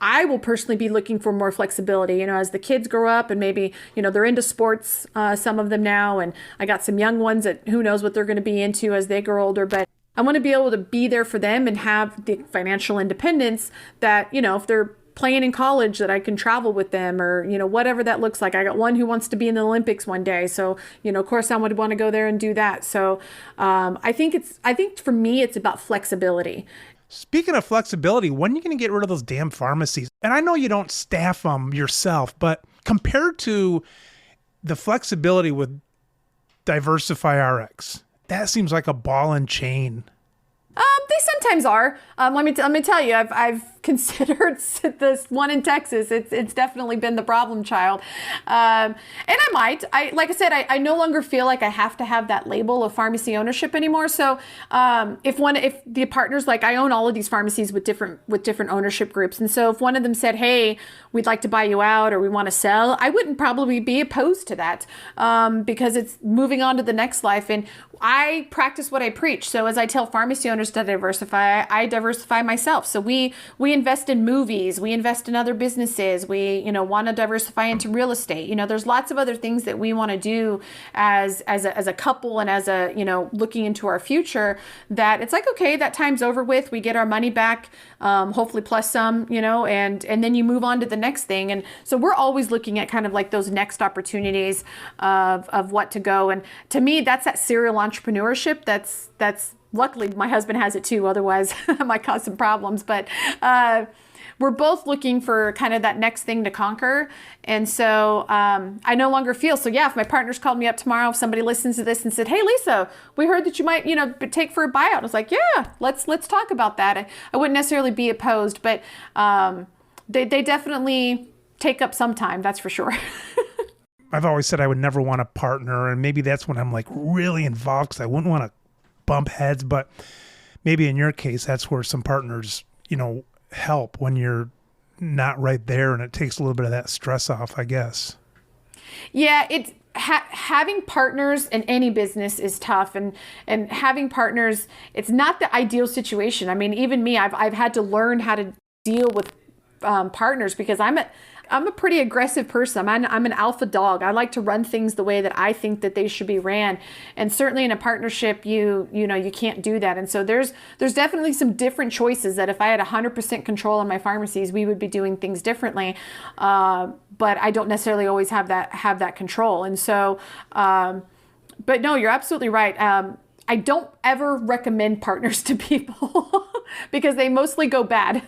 I will personally be looking for more flexibility, you know, as the kids grow up and maybe, you know, they're into sports, some of them now, and I got some young ones that who knows what they're going to be into as they grow older, but I want to be able to be there for them and have the financial independence that, you know, if they're playing in college, that I can travel with them, or, you know, whatever that looks like. I got one who wants to be in the Olympics one day. So, you know, of course I would want to go there and do that. So I think for me, it's about flexibility. Speaking of flexibility, when are you going to get rid of those damn pharmacies? And I know you don't staff them yourself, but compared to the flexibility with DiversifyRx, that seems like a ball and chain. They sometimes are. Let me tell you, I've considered this one in Texas. It's definitely been the problem child, and like I said, I no longer feel like I have to have that label of pharmacy ownership anymore. So if the partners, like I own all of these pharmacies with different ownership groups, and so if one of them said, hey, we'd like to buy you out or we want to sell, I wouldn't probably be opposed to that, because it's moving on to the next life, and I practice what I preach. So as I tell pharmacy owners to diversify, I diversify myself. So we invest in movies, we invest in other businesses, we, you know, want to diversify into real estate. You know, there's lots of other things that we want to do as a couple, and as a, you know, looking into our future, that it's like, okay, that time's over with, we get our money back, hopefully plus some, you know, and then you move on to the next thing. And so we're always looking at kind of like those next opportunities of what to go. And to me, that's that serial entrepreneurship. That's luckily my husband has it too. Otherwise it might cause some problems, but, we're both looking for kind of that next thing to conquer. And so I no longer feel, so yeah, if my partners called me up tomorrow, if somebody listens to this and said, hey, Lisa, we heard that you might, you know, take for a buyout. I was like, yeah, let's talk about that. I wouldn't necessarily be opposed, but they definitely take up some time, that's for sure. I've always said I would never want a partner, and maybe that's when I'm like really involved, because I wouldn't want to bump heads. But maybe in your case, that's where some partners, you know, help when you're not right there, and it takes a little bit of that stress off, I guess. Yeah, it's having partners in any business is tough, and having partners, it's not the ideal situation. I mean, even me, I've had to learn how to deal with partners, because I'm a pretty aggressive person. I'm an alpha dog. I like to run things the way that I think that they should be ran. And certainly in a partnership, you know, you can't do that. And so there's definitely some different choices that if I had 100% control on my pharmacies, we would be doing things differently. But I don't necessarily always have that control. And so, but no, you're absolutely right. I don't ever recommend partners to people because they mostly go bad.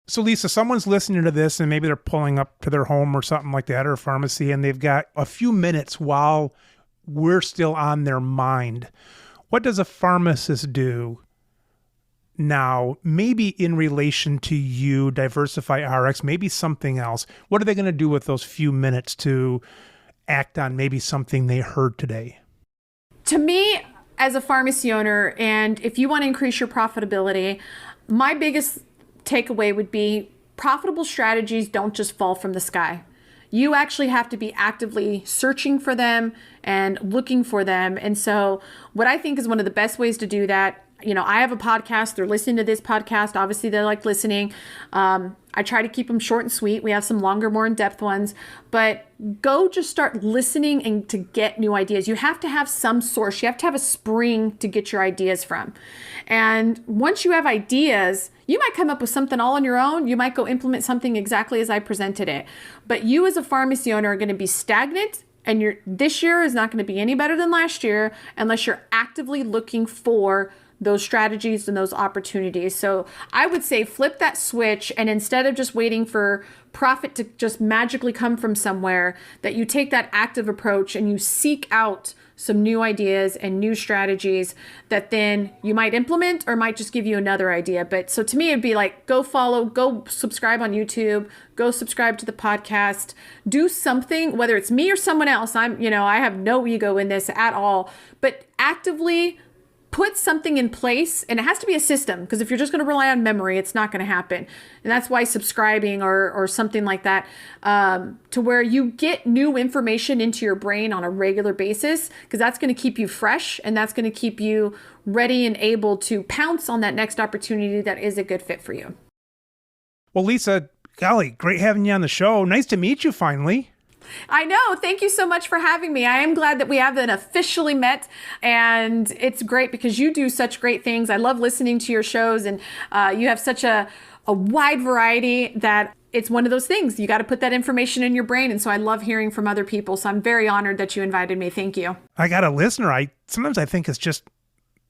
So Lisa, someone's listening to this and maybe they're pulling up to their home or something like that, or a pharmacy, and they've got a few minutes while we're still on their mind. What does a pharmacist do now, maybe in relation to you, DiversifyRx, maybe something else? What are they going to do with those few minutes to act on maybe something they heard today? To me, as a pharmacy owner, and if you want to increase your profitability, my biggest takeaway would be profitable strategies don't just fall from the sky. You actually have to be actively searching for them and looking for them. And so what I think is one of the best ways to do that, you know, I have a podcast, they're listening to this podcast. Obviously they like listening. I try to keep them short and sweet. We have some longer, more in-depth ones, but go just start listening and to get new ideas. You have to have some source. You have to have a spring to get your ideas from. And once you have ideas, you might come up with something all on your own. You might go implement something exactly as I presented it. But you as a pharmacy owner are going to be stagnant, and this year is not going to be any better than last year unless you're actively looking for those strategies and those opportunities. So I would say flip that switch, and instead of just waiting for profit to just magically come from somewhere, that you take that active approach and you seek out some new ideas and new strategies that then you might implement or might just give you another idea. But so to me, it'd be like, go follow, go subscribe on YouTube, go subscribe to the podcast, do something, whether it's me or someone else. I have no ego in this at all, but actively put something in place, and it has to be a system, because if you're just going to rely on memory, it's not going to happen. And that's why subscribing or something like that, to where you get new information into your brain on a regular basis, because that's going to keep you fresh, and that's going to keep you ready and able to pounce on that next opportunity that is a good fit for you. Well, Lisa, golly, great having you on the show. Nice to meet you finally. I know. Thank you so much for having me. I am glad that we haven't officially met, and it's great because you do such great things. I love listening to your shows, and you have such a wide variety that it's one of those things. You got to put that information in your brain, and so I love hearing from other people. So I'm very honored that you invited me. Thank you. I got a listener. Sometimes I think it's just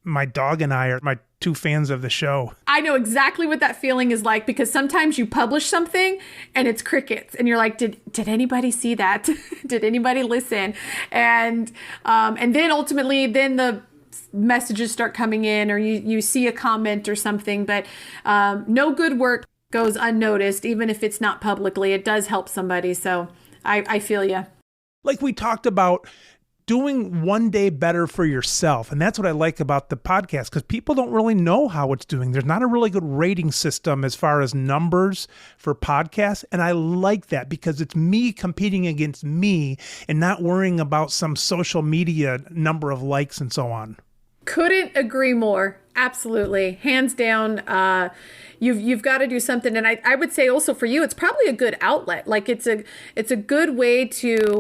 my dog and I are my two fans of the show. I know exactly what that feeling is like, because sometimes you publish something and it's crickets, and you're like, did anybody see that? Did anybody listen? And then ultimately, then the messages start coming in, or you see a comment or something. But no good work goes unnoticed, even if it's not publicly. It does help somebody. So I feel you. Like we talked about, doing one day better for yourself. And that's what I like about the podcast, because people don't really know how it's doing. There's not a really good rating system as far as numbers for podcasts. And I like that, because it's me competing against me and not worrying about some social media number of likes and so on. Couldn't agree more. Absolutely. Hands down. You've got to do something. And I would say also for you, it's probably a good outlet. Like it's a good way to,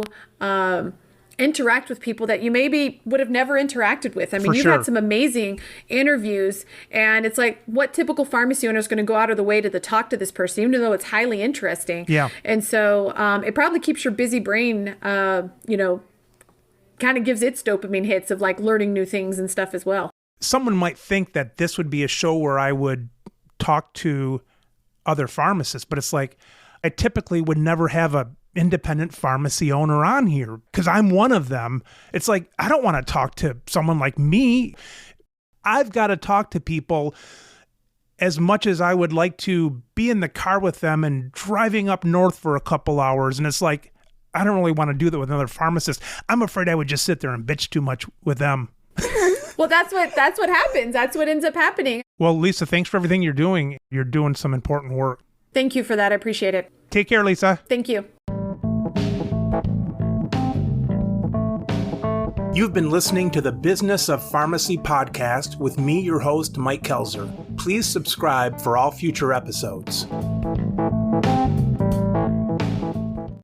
interact with people that you maybe would have never interacted with. I mean, you've had some amazing interviews, and it's like, what typical pharmacy owner is going to go out of the way to talk to this person, even though it's highly interesting? Yeah. And so it probably keeps your busy brain, kind of gives its dopamine hits of like learning new things and stuff as well. Someone might think that this would be a show where I would talk to other pharmacists, but it's like, I typically would never have a independent pharmacy owner on here, because I'm one of them. It's like, I don't want to talk to someone like me. I've got to talk to people as much as I would like to be in the car with them and driving up north for a couple hours. And it's like, I don't really want to do that with another pharmacist. I'm afraid I would just sit there and bitch too much with them. Well, that's what happens. That's what ends up happening. Well, Lisa, thanks for everything you're doing. You're doing some important work. Thank you for that. I appreciate it. Take care, Lisa. Thank you. You've been listening to the Business of Pharmacy podcast with me, your host, Mike Kelzer. Please subscribe for all future episodes.